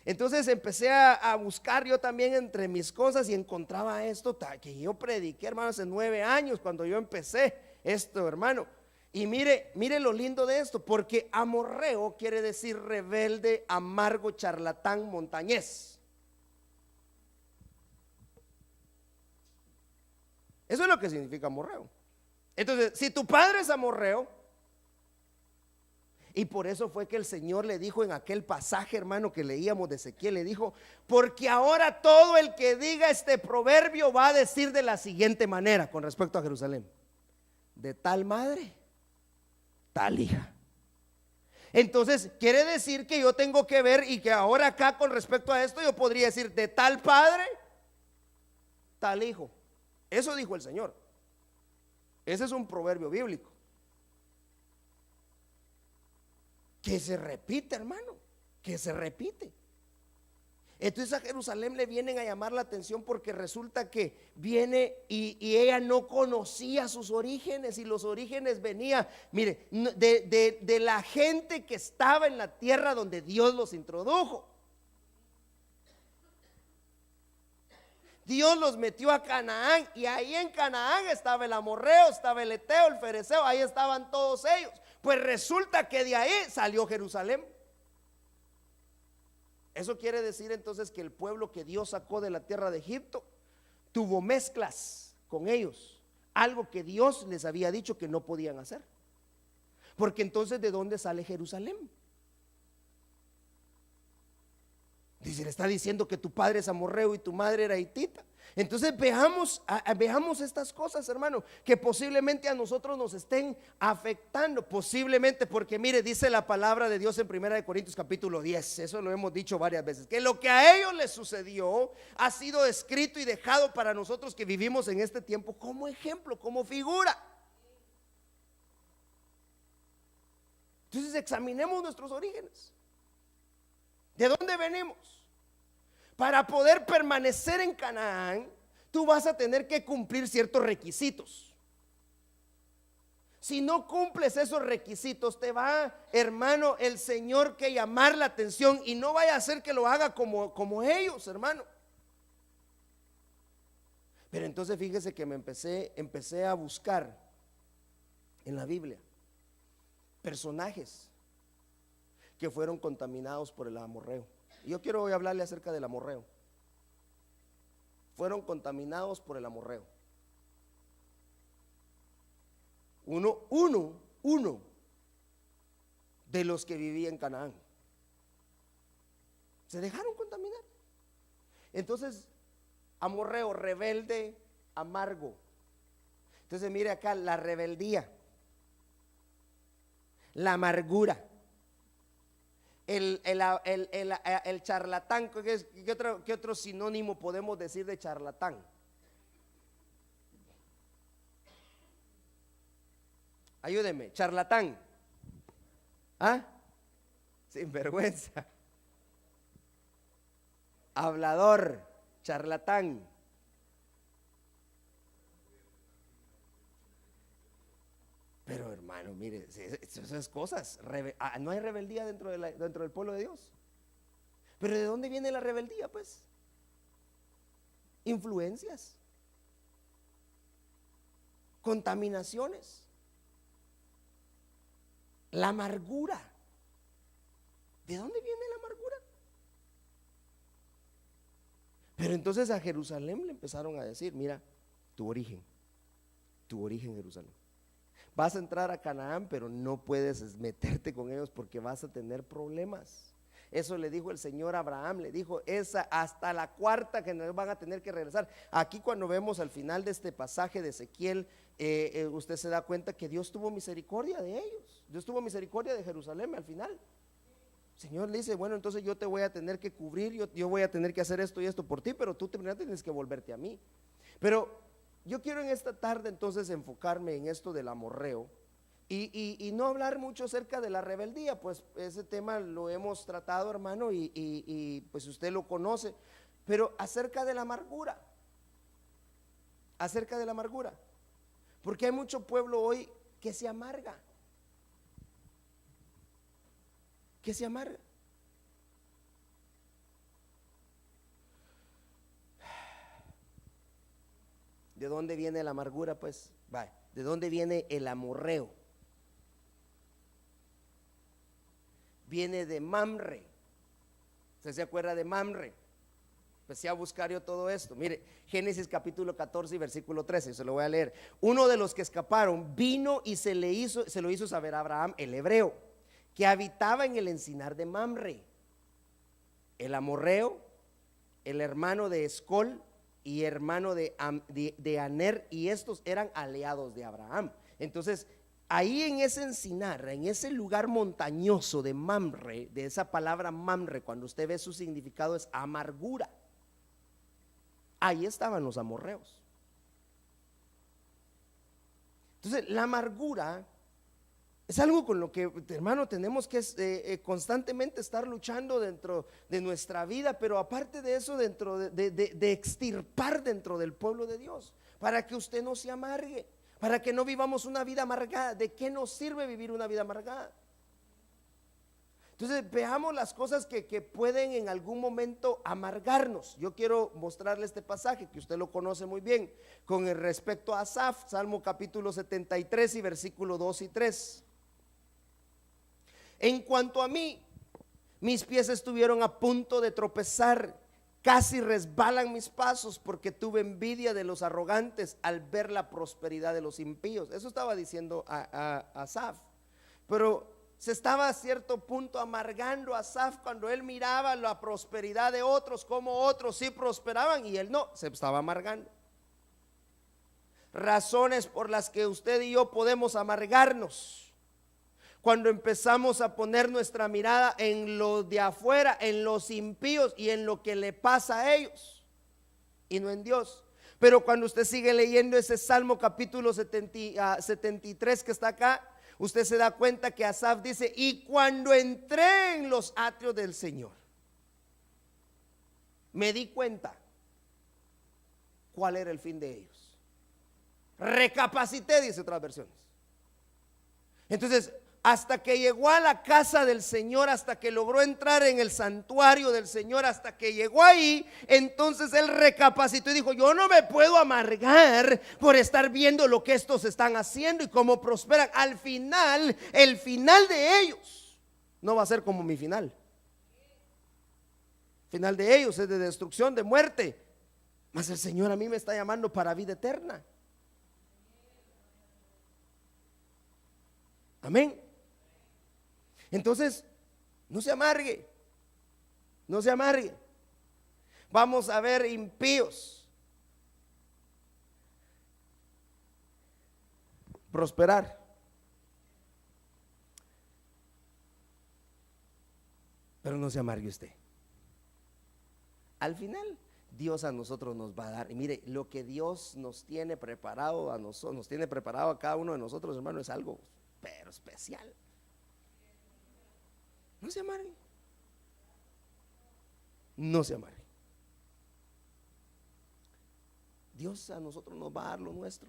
Entonces empecé a buscar yo también entre mis cosas y encontraba esto que yo prediqué, hermano, hace 9 años cuando yo empecé esto, hermano. Y mire lo lindo de esto, porque amorreo quiere decir rebelde, amargo, charlatán, montañés. Eso es lo que significa amorreo. Entonces, si tu padre es amorreo, y por eso fue que el Señor le dijo en aquel pasaje, hermano, que leíamos de Ezequiel, le dijo, porque ahora todo el que diga este proverbio va a decir de la siguiente manera con respecto a Jerusalén: de tal madre, tal hija. Entonces quiere decir que yo tengo que ver, y que ahora acá con respecto a esto yo podría decir de tal padre, tal hijo. Eso dijo el Señor. Ese es un proverbio bíblico que se repite, hermano, que se repite. Entonces a Jerusalén le vienen a llamar la atención porque resulta que viene y ella no conocía sus orígenes, y los orígenes venían, mire, de la gente que estaba en la tierra donde Dios los introdujo. Dios los metió a Canaán, y ahí en Canaán estaba el amorreo, estaba el eteo, el fereceo, ahí estaban todos ellos. Pues resulta que de ahí salió Jerusalén. Eso quiere decir entonces que el pueblo que Dios sacó de la tierra de Egipto tuvo mezclas con ellos, algo que Dios les había dicho que no podían hacer. Porque entonces, ¿de dónde sale Jerusalén? Dice, le está diciendo que tu padre es amorreo y tu madre era hitita. Entonces veamos estas cosas, hermano, que posiblemente a nosotros nos estén afectando, posiblemente, porque mire, dice la palabra de Dios en 1 Corintios capítulo 10, eso lo hemos dicho varias veces, que lo que a ellos les sucedió ha sido escrito y dejado para nosotros que vivimos en este tiempo como ejemplo, como figura. Entonces examinemos nuestros orígenes. ¿De dónde venimos? Para poder permanecer en Canaán, tú vas a tener que cumplir ciertos requisitos. Si no cumples esos requisitos, te va, hermano, el Señor que llamar la atención, y no vaya a ser que lo haga como ellos, hermano. Pero entonces fíjese que empecé a buscar en la Biblia personajes que fueron contaminados por el amorreo. Y yo quiero hoy hablarle acerca del amorreo. Fueron contaminados por el amorreo. Uno de los que vivía en Canaán. Se dejaron contaminar. Entonces, amorreo, rebelde, amargo. Entonces mire acá, la rebeldía, la amargura, el charlatán. ¿Qué otro sinónimo podemos decir de charlatán? Ayúdeme, charlatán. ¿Ah? Sinvergüenza. Hablador, charlatán. Pero hermano, mire, esas cosas, no hay rebeldía dentro del pueblo de Dios. Pero ¿de dónde viene la rebeldía? Pues influencias, contaminaciones, la amargura. ¿De dónde viene la amargura? Pero entonces a Jerusalén le empezaron a decir: mira, tu origen Jerusalén. Vas a entrar a Canaán, pero no puedes meterte con ellos porque vas a tener problemas. Eso le dijo el Señor a Abraham, le dijo: esa hasta la cuarta generación van a tener que regresar. Aquí cuando vemos al final de este pasaje de Ezequiel, usted se da cuenta que Dios tuvo misericordia de ellos. Dios tuvo misericordia de Jerusalén al final. El Señor le dice: bueno, entonces yo te voy a tener que cubrir, yo voy a tener que hacer esto y esto por ti, pero tú tienes que volverte a mí. Pero yo quiero en esta tarde entonces enfocarme en esto del amorreo y no hablar mucho acerca de la rebeldía, pues ese tema lo hemos tratado, hermano, y pues usted lo conoce, pero acerca de la amargura, porque hay mucho pueblo hoy que se amarga, ¿De dónde viene la amargura? Pues, ¿de dónde viene el amorreo? Viene de Mamre. ¿Usted se acuerda de Mamre? Empecé a buscar yo todo esto. Mire, Génesis capítulo 14 y versículo 13, se lo voy a leer. Uno de los que escaparon vino y se lo hizo saber a Abraham, el hebreo, que habitaba en el encinar de Mamre. El amorreo, el hermano de Escol y hermano de Aner, y estos eran aliados de Abraham. Entonces ahí en ese encinar, en ese lugar montañoso de Mamre, de esa palabra Mamre, cuando usted ve su significado es amargura, ahí estaban los amorreos. Entonces la amargura es algo con lo que, hermano, tenemos que constantemente estar luchando dentro de nuestra vida, pero aparte de eso, dentro de extirpar dentro del pueblo de Dios, para que usted no se amargue, para que no vivamos una vida amargada. ¿De qué nos sirve vivir una vida amargada? Entonces veamos las cosas que pueden en algún momento amargarnos. Yo quiero mostrarle este pasaje que usted lo conoce muy bien, con el respecto a Asaf, Salmo capítulo 73 y versículo 2 y 3. En cuanto a mí, mis pies estuvieron a punto de tropezar, casi resbalan mis pasos, porque tuve envidia de los arrogantes al ver la prosperidad de los impíos. Eso estaba diciendo a Asaf, pero se estaba a cierto punto amargando a Asaf cuando él miraba la prosperidad de otros, como otros sí prosperaban y él no, se estaba amargando. Razones por las que usted y yo podemos amargarnos cuando empezamos a poner nuestra mirada en lo de afuera, en los impíos y en lo que le pasa a ellos y no en Dios. Pero cuando usted sigue leyendo ese Salmo capítulo 73 que está acá, usted se da cuenta que Asaf dice: y cuando entré en los atrios del Señor, me di cuenta cuál era el fin de ellos. Recapacité, dice otras versiones. Entonces, hasta que llegó a la casa del Señor, hasta que logró entrar en el santuario del Señor, hasta que llegó ahí, entonces él recapacitó y dijo: yo no me puedo amargar por estar viendo lo que estos están haciendo y cómo prosperan. Al final, el final de ellos no va a ser como mi final. Final de ellos es de destrucción, de muerte. Mas el Señor a mí me está llamando para vida eterna. Amén. Entonces, no se amargue. No se amargue. Vamos a ver impíos prosperar. Pero no se amargue usted. Al final, Dios a nosotros nos va a dar. Y mire, lo que Dios nos tiene preparado a nosotros, nos tiene preparado a cada uno de nosotros, hermano, es algo pero especial. No se amargue. No se amargue. Dios a nosotros nos va a dar lo nuestro.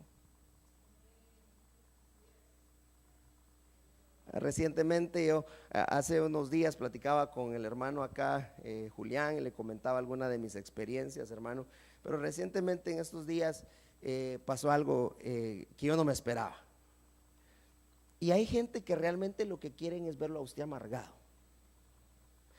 Recientemente yo, hace unos días platicaba con el hermano acá, Julián, y le comentaba alguna de mis experiencias, hermano. Pero recientemente en estos días pasó algo que yo no me esperaba. Y hay gente que realmente lo que quieren es verlo a usted amargado.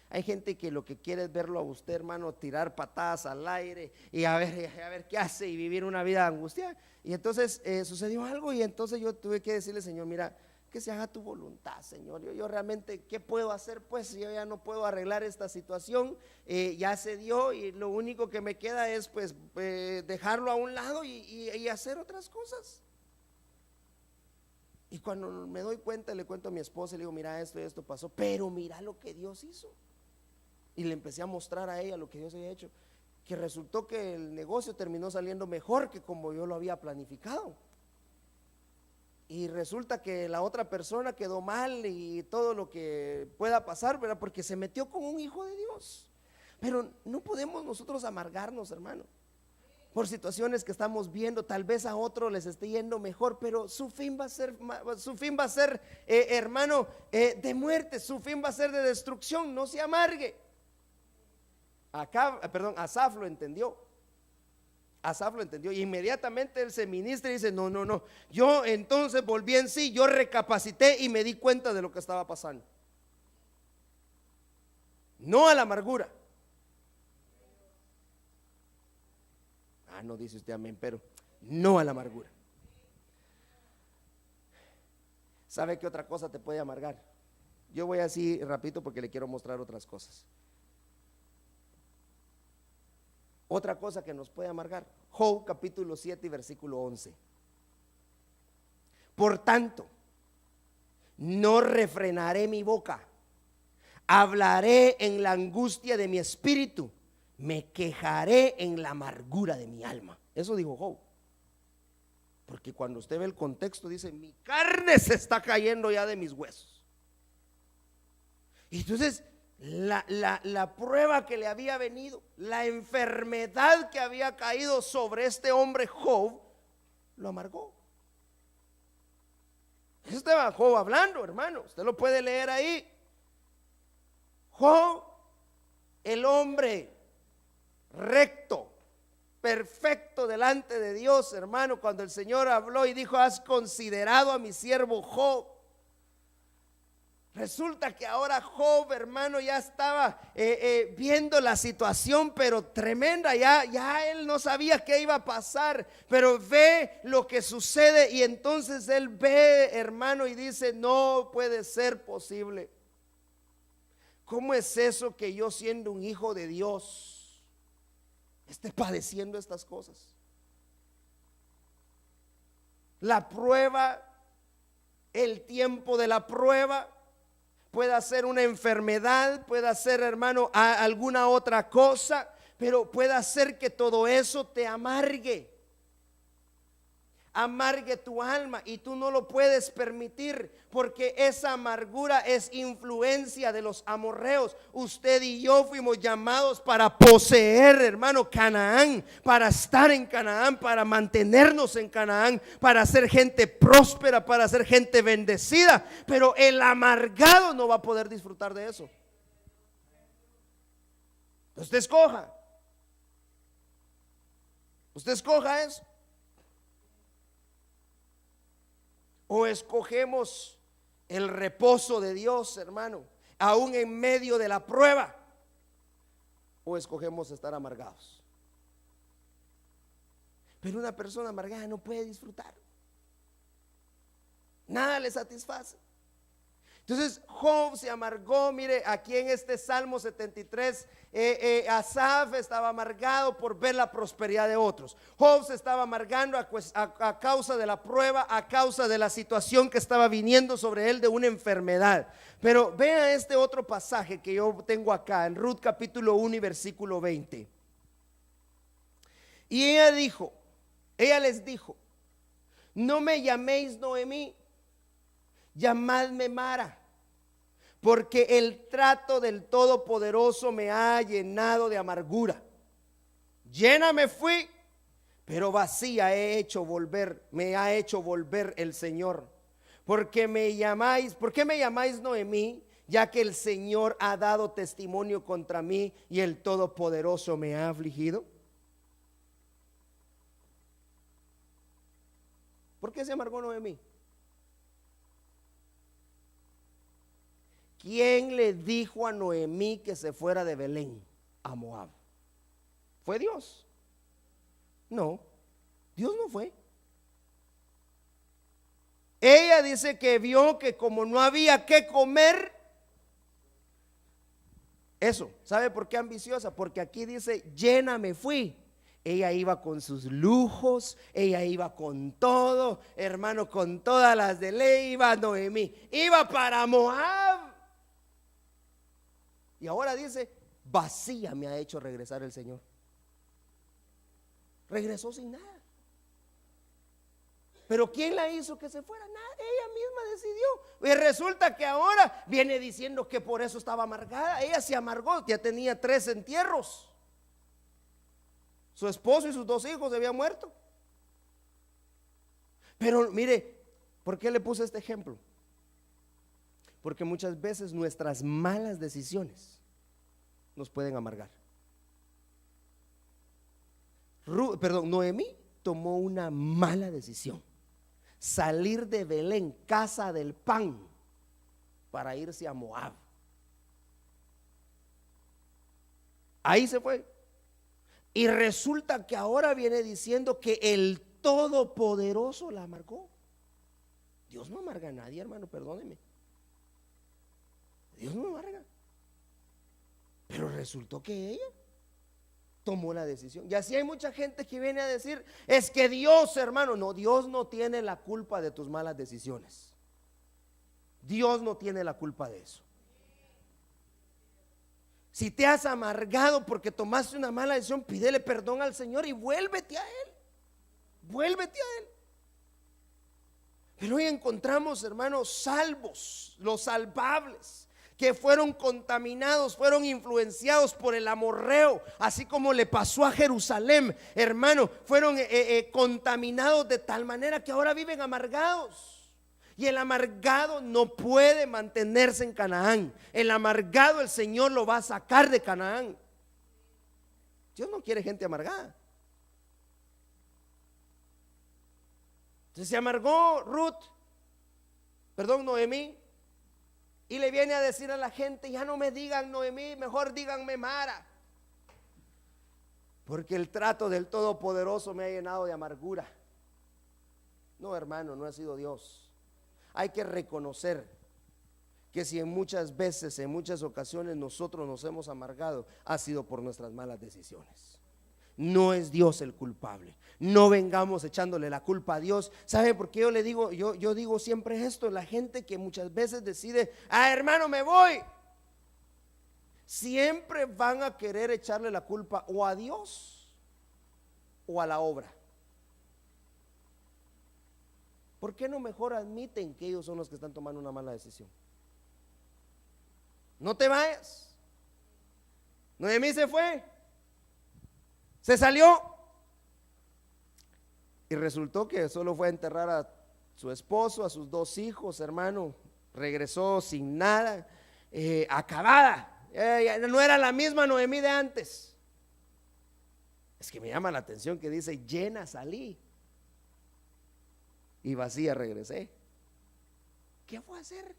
Hay gente que lo que quiere es verlo a usted, hermano, tirar patadas al aire y a ver qué hace y vivir una vida angustiada. Y entonces sucedió algo y entonces yo tuve que decirle, Señor, mira, que se haga tu voluntad, Señor. Yo realmente, ¿qué puedo hacer? Pues yo ya no puedo arreglar esta situación, ya se dio y lo único que me queda es pues dejarlo a un lado y hacer otras cosas. Y cuando me doy cuenta, le cuento a mi esposa y le digo, mira, esto y esto pasó, pero mira lo que Dios hizo. Y le empecé a mostrar a ella lo que Dios había hecho, que resultó que el negocio terminó saliendo mejor que como yo lo había planificado. Y resulta que la otra persona quedó mal y todo lo que pueda pasar, ¿verdad? Porque se metió con un hijo de Dios. Pero no podemos nosotros amargarnos, hermano, por situaciones que estamos viendo. Tal vez a otro les esté yendo mejor, pero su fin va a ser, hermano, de muerte. Su fin va a ser de destrucción. No se amargue. Asaf lo entendió. Asaf lo entendió y inmediatamente él se ministra y dice, no, yo entonces volví en sí, yo recapacité y me di cuenta de lo que estaba pasando. No a la amargura. No dice usted amén, pero no a la amargura. ¿Sabe qué otra cosa te puede amargar? Yo voy así rapidito porque le quiero mostrar otras cosas. Otra cosa que nos puede amargar, Job capítulo 7 y versículo 11. Por tanto, no refrenaré mi boca, hablaré en la angustia de mi espíritu, me quejaré en la amargura de mi alma. Eso dijo Job. Porque cuando usted ve el contexto dice, mi carne se está cayendo ya de mis huesos. Y entonces la prueba que le había venido, la enfermedad que había caído sobre este hombre Job, lo amargó. Estaba Job hablando, hermano, usted lo puede leer ahí. Job, el hombre recto, perfecto delante de Dios, hermano, cuando el Señor habló y dijo, has considerado a mi siervo Job. Resulta que ahora Job, hermano, ya estaba viendo la situación, pero tremenda, ya él no sabía qué iba a pasar, pero ve lo que sucede y entonces él ve, hermano, y dice, no puede ser posible. ¿Cómo es eso que yo, siendo un hijo de Dios, esté padeciendo estas cosas? La prueba, el tiempo de la prueba puede ser una enfermedad, puede ser, hermano, alguna otra cosa, pero puede hacer que todo eso te amargue tu alma, y tú no lo puedes permitir, porque esa amargura es influencia de los amorreos. Usted y yo fuimos llamados para poseer, hermano, Canaán, para estar en Canaán, para mantenernos en Canaán, para ser gente próspera, para ser gente bendecida, pero el amargado no va a poder disfrutar de eso. Usted escoja eso. O escogemos el reposo de Dios, hermano, aún en medio de la prueba, o escogemos estar amargados? Pero una persona amargada no puede disfrutar, nada le satisface. Entonces Job se amargó. Mire, aquí en este Salmo 73, Asaf estaba amargado por ver la prosperidad de otros. Job se estaba amargando a causa de la prueba, a causa de la situación que estaba viniendo sobre él de una enfermedad. Pero vea este otro pasaje que yo tengo acá en Ruth capítulo 1 y versículo 20. Y ella les dijo: no me llaméis Noemí, llamadme Mara, porque el trato del Todopoderoso me ha llenado de amargura. Llena me fui, pero vacía me ha hecho volver el Señor. ¿Por qué me llamáis Noemí? Ya que el Señor ha dado testimonio contra mí y el Todopoderoso me ha afligido. ¿Por qué se amargó Noemí? ¿Quién le dijo a Noemí que se fuera de Belén a Moab? ¿Fue Dios? No, Dios no fue. Ella dice que vio que como no había que comer, eso, ¿sabe por qué ambiciosa? Porque aquí dice: llena me fui. Ella iba con sus lujos, ella iba con todo, hermano, con todas las de ley. Iba Noemí, iba para Moab. Y ahora dice: vacía me ha hecho regresar el Señor. Regresó sin nada. Pero ¿quién la hizo que se fuera? Nada, ella misma decidió. Y resulta que ahora viene diciendo que por eso estaba amargada. Ella se amargó, ya tenía 3 entierros. Su esposo y sus 2 hijos habían muerto. Pero mire, ¿por qué le puse este ejemplo? Porque muchas veces nuestras malas decisiones nos pueden amargar. Noemí tomó una mala decisión: salir de Belén, casa del pan, para irse a Moab. Ahí se fue. Y resulta que ahora viene diciendo que el Todopoderoso la amargó. Dios no amarga a nadie, hermano, perdóneme. Dios no amarga. Pero resultó que ella tomó la decisión. Y así hay mucha gente que viene a decir: es que Dios, hermano, no, Dios no tiene la culpa de tus malas decisiones. Dios no tiene la culpa de eso. Si te has amargado porque tomaste una mala decisión, pídele perdón al Señor y vuélvete a Él. Vuélvete a Él. Pero hoy encontramos, hermanos, salvos, los salvables, que fueron contaminados, fueron influenciados por el amorreo, así como le pasó a Jerusalén, hermano. Fueron contaminados de tal manera que ahora viven amargados. Y el amargado no puede mantenerse en Canaán. El amargado el Señor lo va a sacar de Canaán. Dios no quiere gente amargada. Entonces se amargó Noemí, y le viene a decir a la gente: ya no me digan Noemí, mejor díganme Mara, porque el trato del Todopoderoso me ha llenado de amargura. No, hermano, no ha sido Dios. Hay que reconocer que si en muchas veces, en muchas ocasiones nosotros nos hemos amargado, ha sido por nuestras malas decisiones. No es Dios el culpable. No vengamos echándole la culpa a Dios. ¿Sabe por qué yo le digo? Yo digo siempre esto: la gente que muchas veces decide: hermano, me voy, siempre van a querer echarle la culpa o a Dios o a la obra. ¿Por qué no mejor admiten que ellos son los que están tomando una mala decisión? No te vayas. Noemí se fue, se salió, y resultó que solo fue a enterrar a su esposo, a sus 2 hijos, hermano. Regresó sin nada, acabada. No era la misma Noemí de antes. Es que me llama la atención que dice: llena salí y vacía regresé. ¿Qué fue a hacer?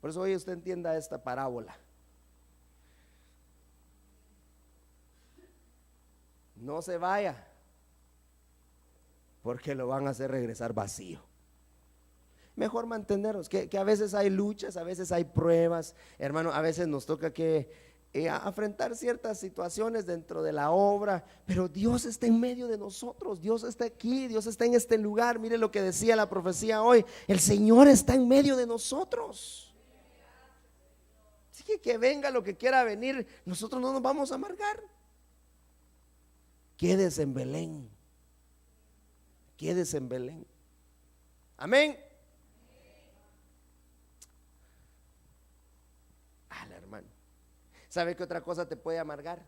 Por eso hoy usted entienda esta parábola. No se vaya, porque lo van a hacer regresar vacío. Mejor mantenernos, que a veces hay luchas, a veces hay pruebas, hermano, a veces nos toca que afrontar ciertas situaciones dentro de la obra, pero Dios está en medio de nosotros, Dios está aquí, Dios está en este lugar. Mire lo que decía la profecía hoy, el Señor está en medio de nosotros. Así que venga lo que quiera venir, nosotros no nos vamos a amargar. Quédese en Belén, quédese en Belén. Amén. Hermano, ¿sabe qué otra cosa te puede amargar?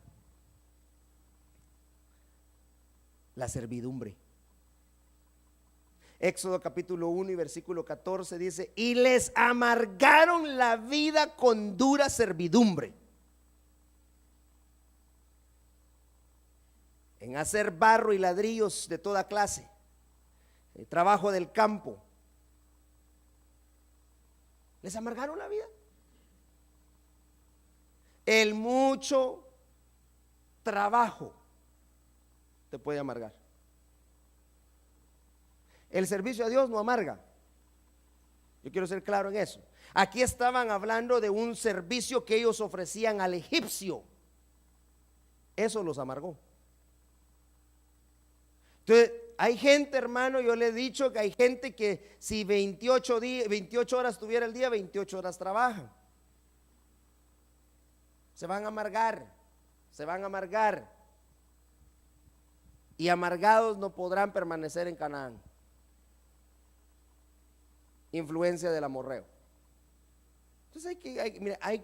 La servidumbre. Éxodo capítulo 1 y versículo 14 dice: y les amargaron la vida con dura servidumbre, en hacer barro y ladrillos de toda clase, el trabajo del campo. Les amargaron la vida. El mucho trabajo te puede amargar. El servicio a Dios no amarga. Yo quiero ser claro en eso. Aquí estaban hablando de un servicio que ellos ofrecían al egipcio. Eso los amargó. Entonces, hay gente, hermano, yo le he dicho que hay gente que si 28 horas tuviera el día, 28 horas trabajan. Se van a amargar, se van a amargar. Y amargados no podrán permanecer en Canaán. Influencia del amorreo. Entonces hay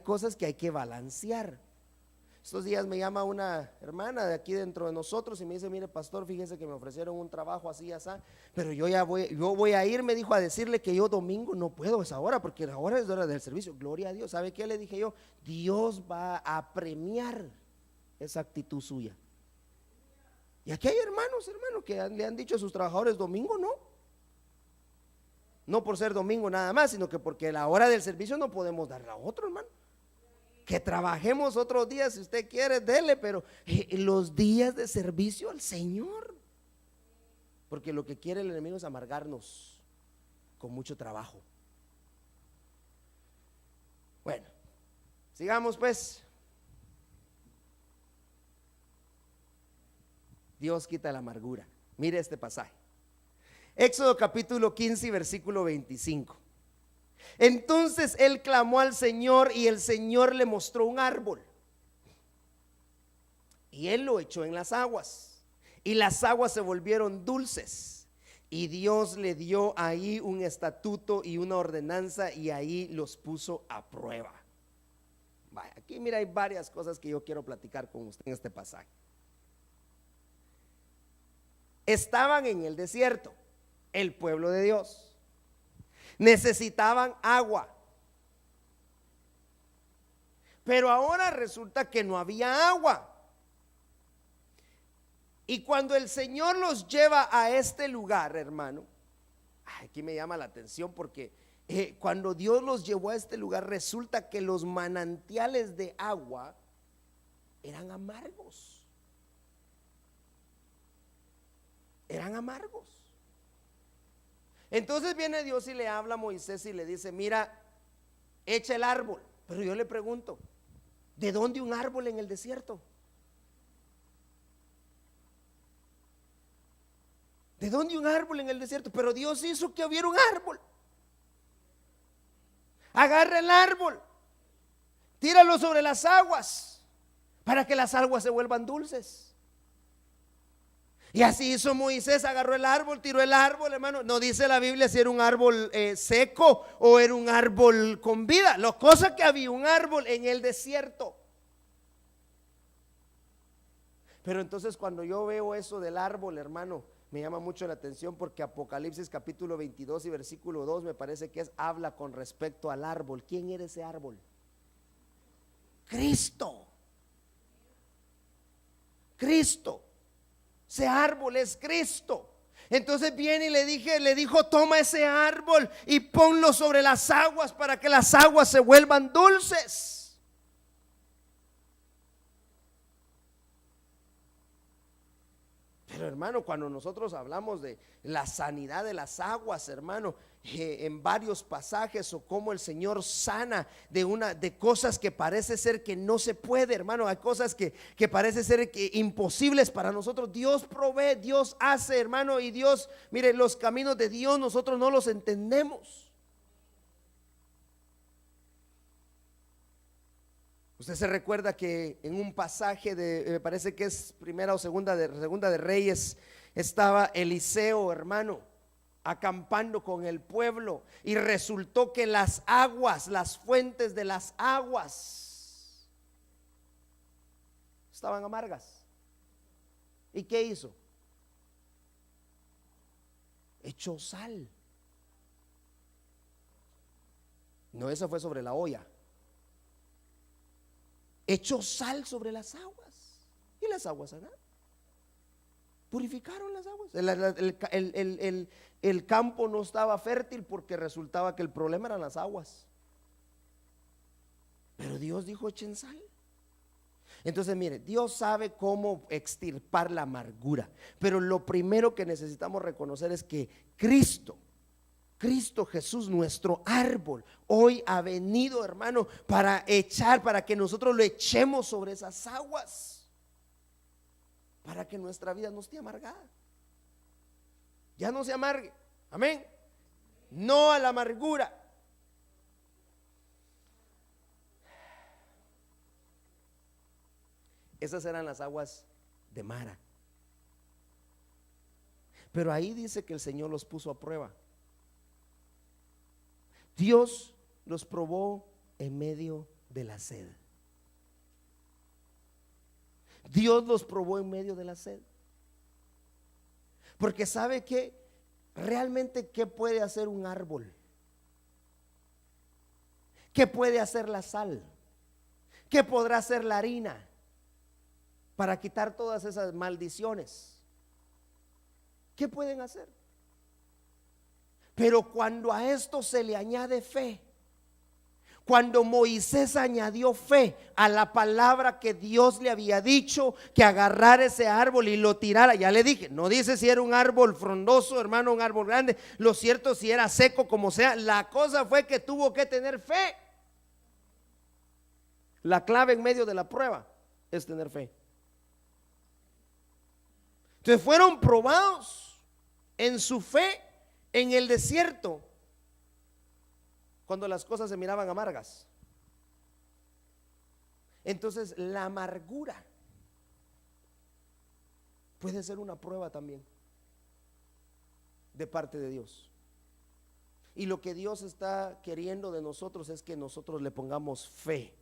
cosas que hay que balancear. Estos días me llama una hermana de aquí dentro de nosotros y me dice: mire, pastor, fíjese que me ofrecieron un trabajo así, así, pero yo voy a ir, me dijo, a decirle que yo domingo no puedo esa hora, porque la hora es hora del servicio. Gloria a Dios. ¿Sabe qué le dije yo? Dios va a premiar esa actitud suya. Y aquí hay hermanos que le han dicho a sus trabajadores: domingo no. No por ser domingo nada más, sino que porque la hora del servicio no podemos darla a otro, hermano. Que trabajemos otros días, si usted quiere, dele, pero los días de servicio al Señor. Porque lo que quiere el enemigo es amargarnos con mucho trabajo. Bueno, sigamos pues. Dios quita la amargura. Mire este pasaje. Éxodo capítulo 15 y versículo 25. Entonces él clamó al Señor y el Señor le mostró un árbol. Y él lo echó en las aguas. Y las aguas se volvieron dulces. Y Dios le dio ahí un estatuto y una ordenanza, y ahí los puso a prueba. Vaya, aquí mira, hay varias cosas que yo quiero platicar con usted en este pasaje. Estaban en el desierto, el pueblo de Dios. Necesitaban agua. Pero ahora resulta que no había agua. Y cuando el Señor los lleva a este lugar, hermano, aquí me llama la atención porque cuando Dios los llevó a este lugar, resulta que los manantiales de agua eran amargos. Eran amargos. Entonces viene Dios y le habla a Moisés y le dice: mira, echa el árbol. Pero yo le pregunto: ¿de dónde un árbol en el desierto? ¿De dónde un árbol en el desierto? Pero Dios hizo que hubiera un árbol. Agarra el árbol, tíralo sobre las aguas para que las aguas se vuelvan dulces. Y así hizo Moisés, agarró el árbol, tiró el árbol, hermano. No dice la Biblia si era un árbol seco o era un árbol con vida. La cosa es que había un árbol en el desierto. Pero entonces cuando yo veo eso del árbol, hermano, me llama mucho la atención porque Apocalipsis capítulo 22 y versículo 2 me parece que habla con respecto al árbol. ¿Quién era ese árbol? Cristo. Cristo. Ese árbol es Cristo. Entonces viene y le dijo, toma ese árbol y ponlo sobre las aguas para que las aguas se vuelvan dulces. Pero hermano, cuando nosotros hablamos de la sanidad de las aguas, hermano, en varios pasajes, o cómo el Señor sana de cosas que parece ser que no se puede, hermano, hay cosas que parece ser imposibles para nosotros. Dios provee, Dios hace, hermano, y Dios, mire, los caminos de Dios nosotros no los entendemos. Usted se recuerda que en un pasaje me parece que es primera o segunda de Reyes, estaba Eliseo, hermano, acampando con el pueblo, y resultó que las aguas, las fuentes de las aguas estaban amargas. ¿Y qué hizo? Echó sal. No, eso fue sobre la olla. Echó sal sobre las aguas, y las aguas sanaron, purificaron las aguas. El campo no estaba fértil porque resultaba que el problema eran las aguas, pero Dios dijo echen sal. Entonces mire, Dios sabe cómo extirpar la amargura, pero lo primero que necesitamos reconocer es que Cristo Jesús, nuestro árbol, hoy ha venido, hermano, para que nosotros lo echemos sobre esas aguas, para que nuestra vida no esté amargada, ya no se amargue. Amén. No a la amargura. Esas eran las aguas de Mara, pero ahí dice que el Señor los puso a prueba. Dios los probó en medio de la sed. Dios los probó en medio de la sed. Porque sabe que realmente, ¿qué puede hacer un árbol? ¿Qué puede hacer la sal? ¿Qué podrá hacer la harina para quitar todas esas maldiciones? ¿Qué pueden hacer? Pero cuando a esto se le añade fe, cuando Moisés añadió fe a la palabra que Dios le había dicho, que agarrara ese árbol y lo tirara, ya le dije, no dice si era un árbol frondoso, hermano, un árbol grande, lo cierto si era seco, como sea, la cosa fue que tuvo que tener fe. La clave en medio de la prueba es tener fe. Entonces fueron probados en su fe en el desierto, cuando las cosas se miraban amargas. Entonces la amargura puede ser una prueba también de parte de Dios. Y lo que Dios está queriendo de nosotros es que nosotros le pongamos fe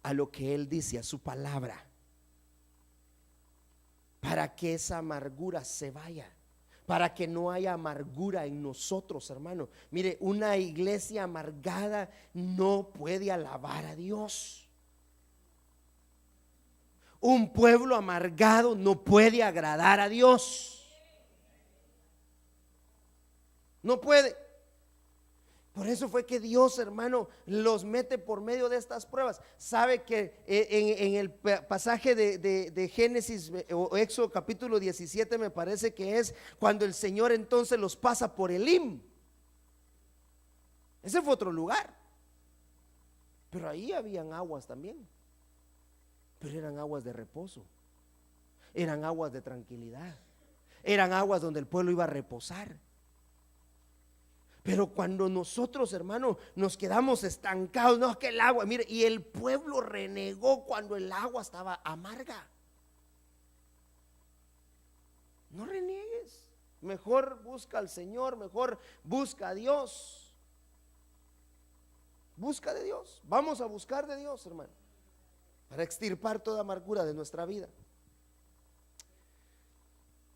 a lo que Él dice, a su palabra, para que esa amargura se vaya, para que no haya amargura en nosotros, hermano. Mire, una iglesia amargada no puede alabar a Dios. Un pueblo amargado no puede agradar a Dios. No puede. Por eso fue que Dios, hermano, los mete por medio de estas pruebas. Sabe que en el pasaje de Génesis o Éxodo capítulo 17, me parece que es cuando el Señor entonces los pasa por Elim. Ese fue otro lugar, pero ahí habían aguas también, pero eran aguas de reposo, eran aguas de tranquilidad, eran aguas donde el pueblo iba a reposar. Pero cuando nosotros, hermano, nos quedamos estancados, no, que el agua, mire, y el pueblo renegó cuando el agua estaba amarga. No reniegues, mejor busca al Señor, mejor busca a Dios. Busca de Dios, vamos a buscar de Dios, hermano, para extirpar toda amargura de nuestra vida.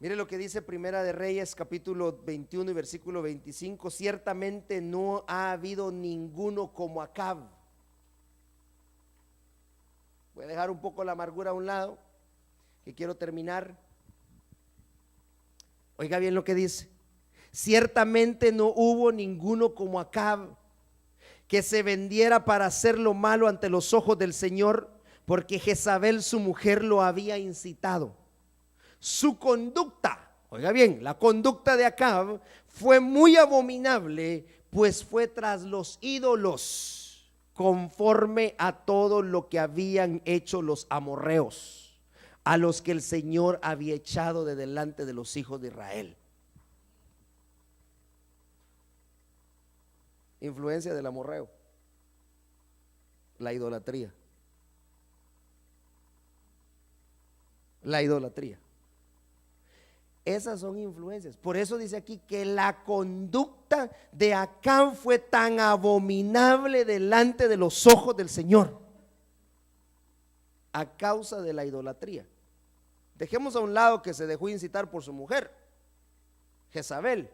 Mire lo que dice Primera de Reyes capítulo 21 y versículo 25. Ciertamente no ha habido ninguno como Acab. Voy a dejar un poco la amargura a un lado, que quiero terminar. Oiga bien lo que dice: ciertamente no hubo ninguno como Acab, que se vendiera para hacer lo malo ante los ojos del Señor, porque Jezabel su mujer lo había incitado. Su conducta, oiga bien, la conducta de Acab fue muy abominable, pues fue tras los ídolos, conforme a todo lo que habían hecho los amorreos, a los que el Señor había echado de delante de los hijos de Israel. Influencia del amorreo, la idolatría. La idolatría. Esas son influencias. Por eso dice aquí que la conducta de Acab fue tan abominable delante de los ojos del Señor, a causa de la idolatría. Dejemos a un lado que se dejó incitar por su mujer, Jezabel.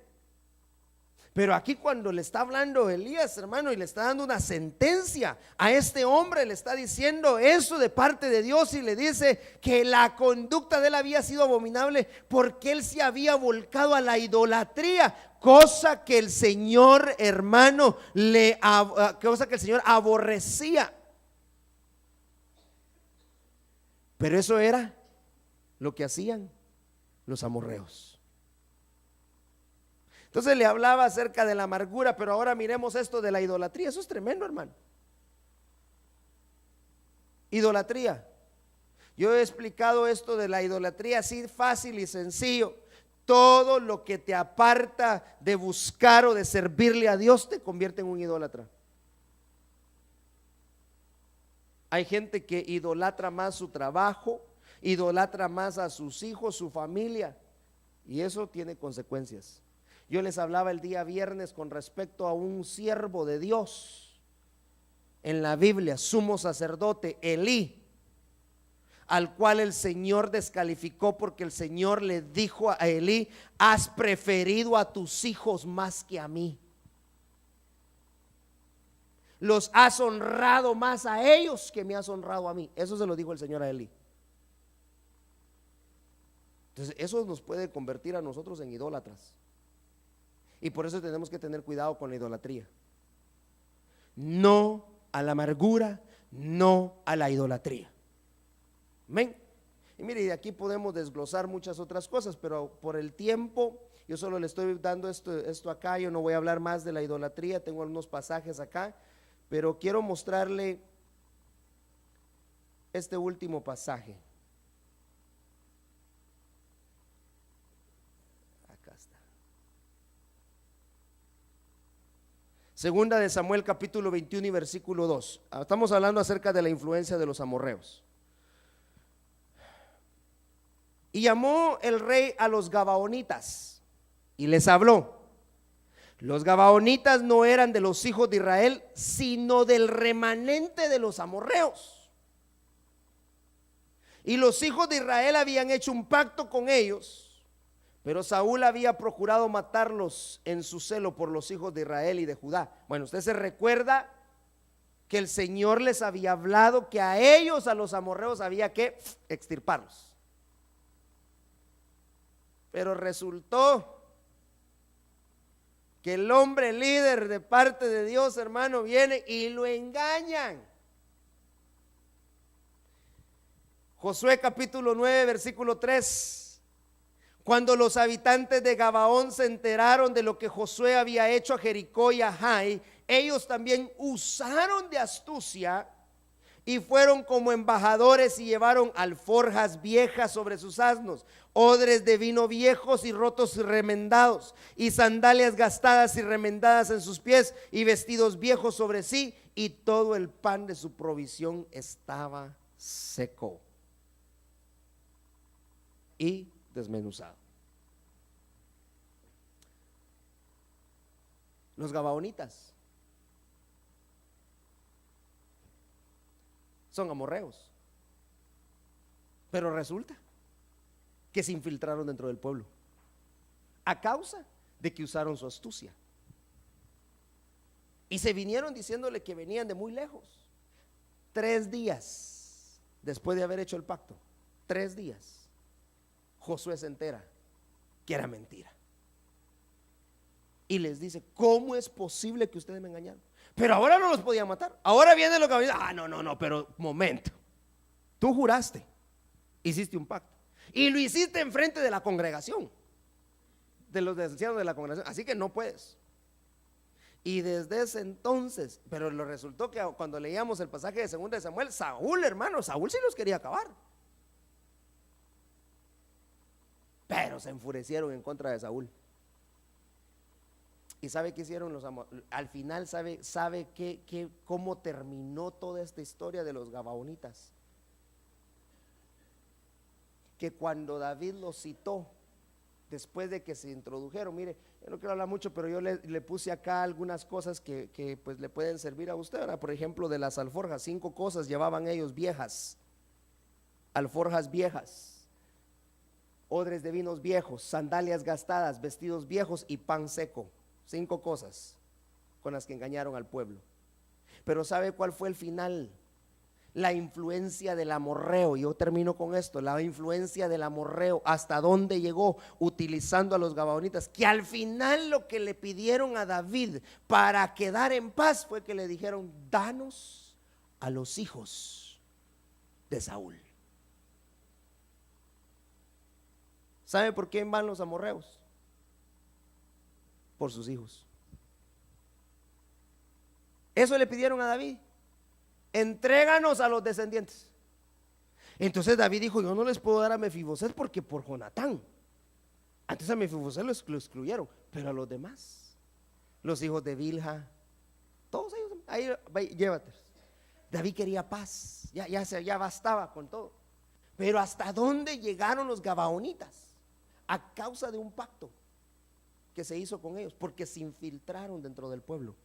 Pero aquí cuando le está hablando Elías, hermano, y le está dando una sentencia a este hombre, le está diciendo eso de parte de Dios, y le dice que la conducta de él había sido abominable porque él se había volcado a la idolatría, cosa que el Señor, hermano, cosa que el Señor aborrecía. Pero eso era lo que hacían los amorreos. Entonces le hablaba acerca de la amargura, pero ahora miremos esto de la idolatría. Eso es tremendo, hermano. Idolatría. Yo he explicado esto de la idolatría así fácil y sencillo. Todo lo que te aparta de buscar o de servirle a Dios te convierte en un idólatra. Hay gente que idolatra más su trabajo, idolatra más a sus hijos, su familia, y eso tiene consecuencias. Yo les hablaba el día viernes con respecto a un siervo de Dios en la Biblia, sumo sacerdote, Elí, al cual el Señor descalificó porque el Señor le dijo a Elí: has preferido a tus hijos más que a mí. Los has honrado más a ellos que me has honrado a mí. Eso se lo dijo el Señor a Elí. Entonces eso nos puede convertir a nosotros en idólatras. Y por eso tenemos que tener cuidado con la idolatría. No a la amargura, no a la idolatría. Amén. Y mire, de aquí podemos desglosar muchas otras cosas, pero por el tiempo yo solo le estoy dando esto acá. Yo no voy a hablar más de la idolatría, tengo algunos pasajes acá, pero quiero mostrarle este último pasaje. Segunda de Samuel capítulo 21 y versículo 2. Estamos hablando acerca de la influencia de los amorreos. Y llamó el rey a los gabaonitas y les habló. Los gabaonitas no eran de los hijos de Israel, sino del remanente de los amorreos. Y los hijos de Israel habían hecho un pacto con ellos, pero Saúl había procurado matarlos en su celo por los hijos de Israel y de Judá. Bueno, usted se recuerda que el Señor les había hablado que a ellos, a los amorreos, había que extirparlos. Pero resultó que el hombre líder de parte de Dios, hermano, viene y lo engañan. Josué capítulo 9 versículo 3. Cuando los habitantes de Gabaón se enteraron de lo que Josué había hecho a Jericó y a Jai, ellos también usaron de astucia y fueron como embajadores y llevaron alforjas viejas sobre sus asnos, odres de vino viejos y rotos y remendados, y sandalias gastadas y remendadas en sus pies, y vestidos viejos sobre sí, y todo el pan de su provisión estaba seco y desmenuzado. Los gabaonitas son amorreos, pero resulta que se infiltraron dentro del pueblo a causa de que usaron su astucia y se vinieron diciéndole que venían de muy lejos. 3 días después de haber hecho el pacto, 3 días, Josué se entera que era mentira. Y les dice: ¿cómo es posible que ustedes me engañaron? Pero ahora no los podían matar. Ahora viene lo que va a decir: ah, no, pero momento. Tú juraste, hiciste un pacto y lo hiciste enfrente de la congregación, de los ancianos de la congregación, así que no puedes. Y desde ese entonces, pero lo resultó que cuando leíamos el pasaje de 2 de Samuel, Saúl, hermano, Saúl sí los quería acabar, pero se enfurecieron en contra de Saúl. ¿Y sabe qué hicieron los al final? ¿Sabe cómo terminó toda esta historia de los gabaonitas? Que cuando David los citó, después de que se introdujeron, mire, yo no quiero hablar mucho, pero yo le puse acá algunas cosas que pues le pueden servir a usted, ¿verdad? Por ejemplo, de las alforjas, 5 cosas llevaban ellos viejas, alforjas viejas, odres de vinos viejos, sandalias gastadas, vestidos viejos y pan seco. 5 cosas con las que engañaron al pueblo. Pero ¿sabe cuál fue el final? La influencia del amorreo. Yo termino con esto. La influencia del amorreo, hasta dónde llegó utilizando a los gabaonitas, que al final lo que le pidieron a David para quedar en paz fue que le dijeron: danos a los hijos de Saúl. ¿Sabe por quién van los amorreos? Por sus hijos. Eso le pidieron a David: entréganos a los descendientes. Entonces David dijo: yo no les puedo dar a Mefiboset porque por Jonatán. Antes a Mefiboset lo excluyeron, pero a los demás, los hijos de Bilha, todos ellos, ahí llévatelos. David quería paz, ya bastaba con todo. Pero ¿hasta dónde llegaron los gabaonitas? A causa de un pacto que se hizo con ellos, porque se infiltraron dentro del pueblo,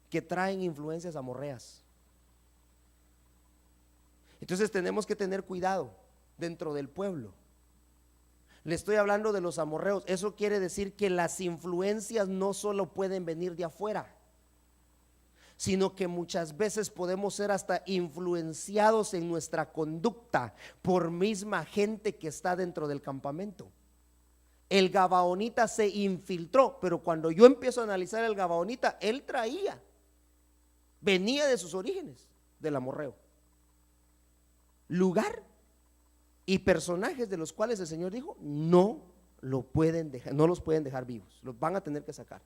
que traen influencias amorreas. Entonces tenemos que tener cuidado dentro del pueblo. Le estoy hablando de los amorreos. Eso quiere decir que las influencias no solo pueden venir de afuera, sino que muchas veces podemos ser hasta influenciados en nuestra conducta por misma gente que está dentro del campamento. El gabaonita se infiltró, pero cuando yo empiezo a analizar el gabaonita, él venía de sus orígenes del amorreo, lugar y personajes de los cuales el Señor dijo: no los pueden dejar vivos, los van a tener que sacar.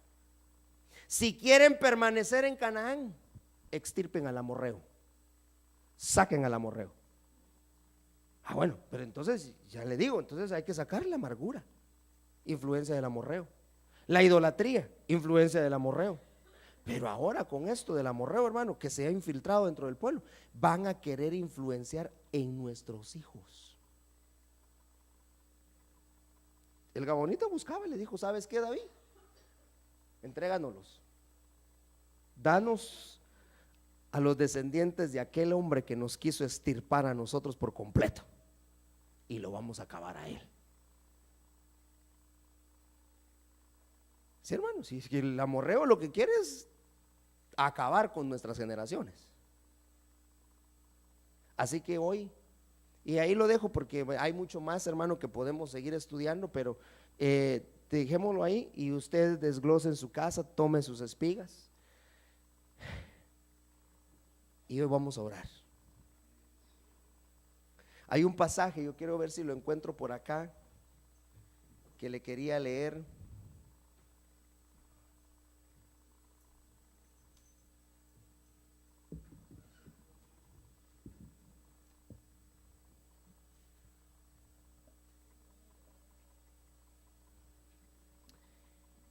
Si quieren permanecer en Canaán, extirpen al amorreo, saquen al amorreo. Bueno, pero entonces ya le digo, entonces hay que sacar la amargura, influencia del amorreo, la idolatría, influencia del amorreo. Pero ahora con esto del amorreo, hermano, que se ha infiltrado dentro del pueblo, van a querer influenciar en nuestros hijos. El gabonita buscaba y le dijo: ¿sabes qué, David? Entréganoslos, danos a los descendientes de aquel hombre que nos quiso extirpar a nosotros por completo, y lo vamos a acabar a él. Sí, hermano, si es que el amorreo lo que quiere es acabar con nuestras generaciones. Así que hoy, y ahí lo dejo porque hay mucho más, hermano, que podemos seguir estudiando, pero dejémoslo ahí y usted desglose en su casa, tome sus espigas y hoy vamos a orar. Hay un pasaje, yo quiero ver si lo encuentro por acá, que le quería leer.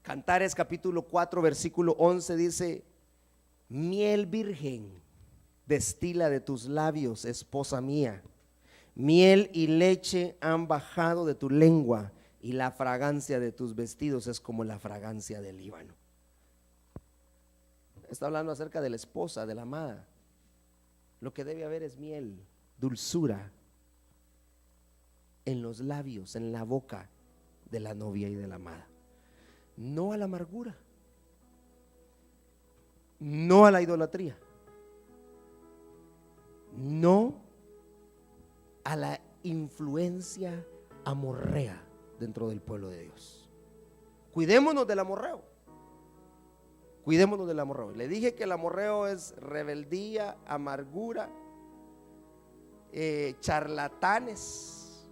Cantares capítulo 4 versículo 11 dice: miel virgen destila de tus labios, esposa mía, miel y leche han bajado de tu lengua, y la fragancia de tus vestidos es como la fragancia del Líbano. Está hablando acerca de la esposa, de la amada. Lo que debe haber es miel, dulzura en los labios, en la boca de la novia y de la amada. No a la amargura, no a la idolatría, no a la influencia amorrea dentro del pueblo de Dios. Cuidémonos del amorreo. Cuidémonos del amorreo. Le dije que el amorreo es rebeldía, amargura, charlatanes,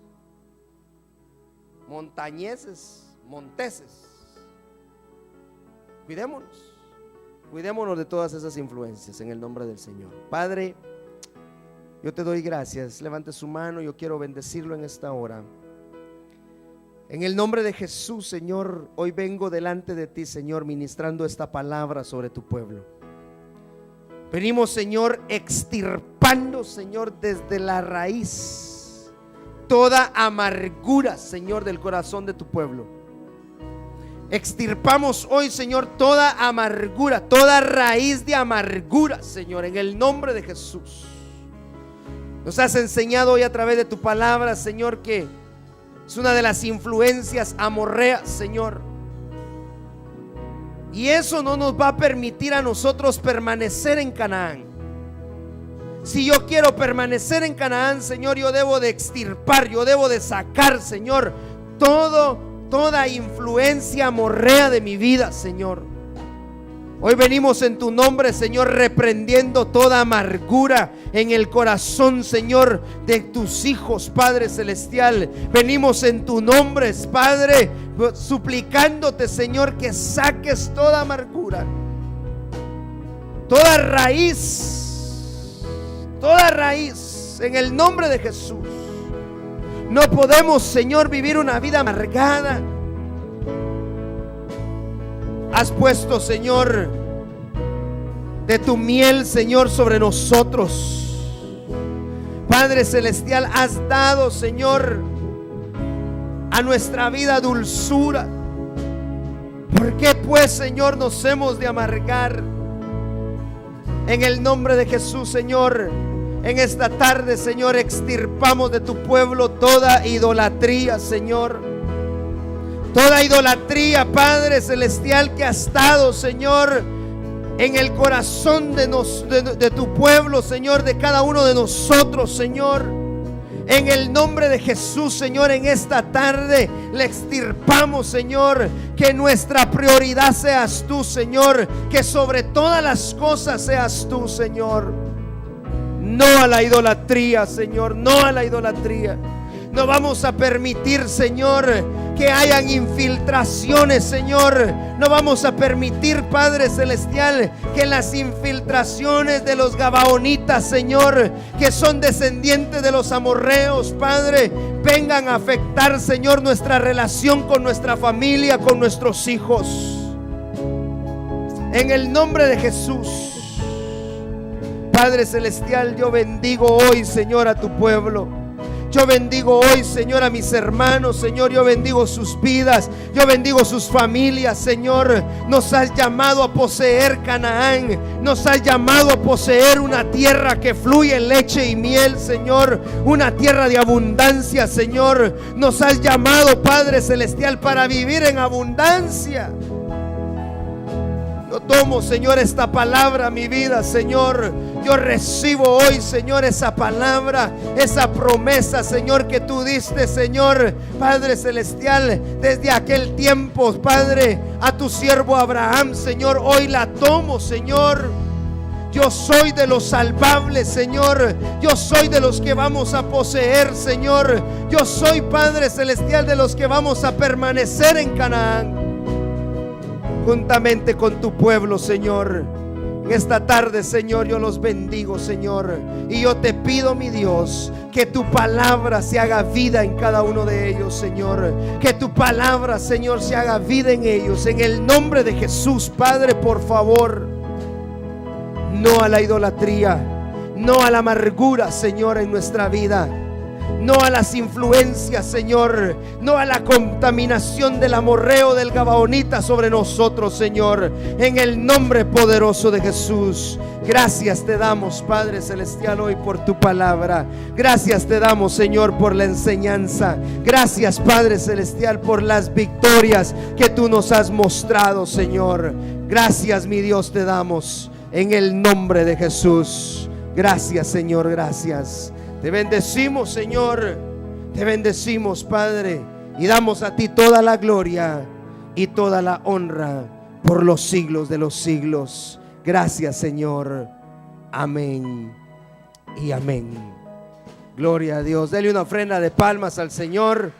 montañeses, monteses. Cuidémonos de todas esas influencias en el nombre del Señor. Padre, yo te doy gracias. Levante su mano, yo quiero bendecirlo en esta hora. En el nombre de Jesús, Señor, hoy vengo delante de ti, Señor, ministrando esta palabra sobre tu pueblo. Venimos, Señor, extirpando, Señor, desde la raíz toda amargura, Señor, del corazón de tu pueblo. Extirpamos hoy, Señor, toda amargura, toda raíz de amargura, Señor, en el nombre de Jesús. Nos has enseñado hoy a través de tu palabra, Señor, que es una de las influencias amorreas, Señor. Y eso no nos va a permitir a nosotros permanecer en Canaán. Si yo quiero permanecer en Canaán, Señor, yo debo de extirpar, yo debo de sacar, Señor, toda influencia amorrea de mi vida, Señor. Hoy venimos en tu nombre, Señor, reprendiendo toda amargura en el corazón, Señor, de tus hijos, Padre Celestial. Venimos en tu nombre, Padre, suplicándote, Señor, que saques toda amargura, toda raíz, en el nombre de Jesús. No podemos, Señor, vivir una vida amargada. Has puesto, Señor, de tu miel, Señor, sobre nosotros. Padre Celestial, has dado, Señor, a nuestra vida dulzura. ¿Por qué, pues, Señor, nos hemos de amargar? En el nombre de Jesús, Señor, en esta tarde, Señor, extirpamos de tu pueblo toda idolatría, Señor. Toda idolatría, Padre Celestial, que ha estado, Señor, en el corazón de tu pueblo, Señor, de cada uno de nosotros, Señor. En el nombre de Jesús, Señor, en esta tarde le extirpamos, Señor, que nuestra prioridad seas tú, Señor, que sobre todas las cosas seas tú, Señor. No a la idolatría, Señor, no a la idolatría. No vamos a permitir, Señor, que hayan infiltraciones, Señor. No vamos a permitir, Padre Celestial, que las infiltraciones de los gabaonitas, Señor, que son descendientes de los amorreos, Padre, vengan a afectar, Señor, nuestra relación con nuestra familia, con nuestros hijos. En el nombre de Jesús, Padre Celestial, yo bendigo hoy, Señor, a tu pueblo. Yo bendigo hoy, Señor, a mis hermanos, Señor. Yo bendigo sus vidas, yo bendigo sus familias, Señor. Nos has llamado a poseer Canaán. Nos has llamado a poseer una tierra que fluye leche y miel, Señor. Una tierra de abundancia, Señor. Nos has llamado, Padre Celestial, para vivir en abundancia. Yo tomo, Señor, esta palabra a mi vida, Señor. Yo recibo hoy, Señor, esa palabra, esa promesa, Señor, que tú diste, Señor, Padre Celestial, desde aquel tiempo, Padre, a tu siervo Abraham, Señor. Hoy la tomo, Señor. Yo soy de los salvables, Señor. Yo soy de los que vamos a poseer, Señor. Yo soy, Padre Celestial, de los que vamos a permanecer en Canaán, juntamente con tu pueblo, Señor. En esta tarde, Señor, yo los bendigo, Señor. Y yo te pido, mi Dios, que tu palabra se haga vida en cada uno de ellos, Señor. Que tu palabra, Señor, se haga vida en ellos. En el nombre de Jesús, Padre, por favor. No a la idolatría, no a la amargura, Señor, en nuestra vida. No a las influencias, Señor. No a la contaminación del amorreo del gabaonita sobre nosotros, Señor. En el nombre poderoso de Jesús. Gracias te damos, Padre Celestial, hoy por tu palabra. Gracias te damos, Señor, por la enseñanza. Gracias, Padre Celestial, por las victorias que tú nos has mostrado, Señor. Gracias, mi Dios, te damos en el nombre de Jesús. Gracias, Señor, gracias. Te bendecimos, Señor. Te bendecimos, Padre. Y damos a ti toda la gloria y toda la honra por los siglos de los siglos. Gracias, Señor. Amén y amén. Gloria a Dios. Dele una ofrenda de palmas al Señor.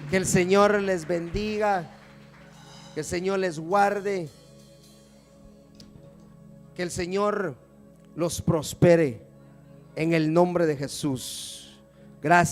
Que el Señor les bendiga, que el Señor les guarde, que el Señor los prospere en el nombre de Jesús. Gracias.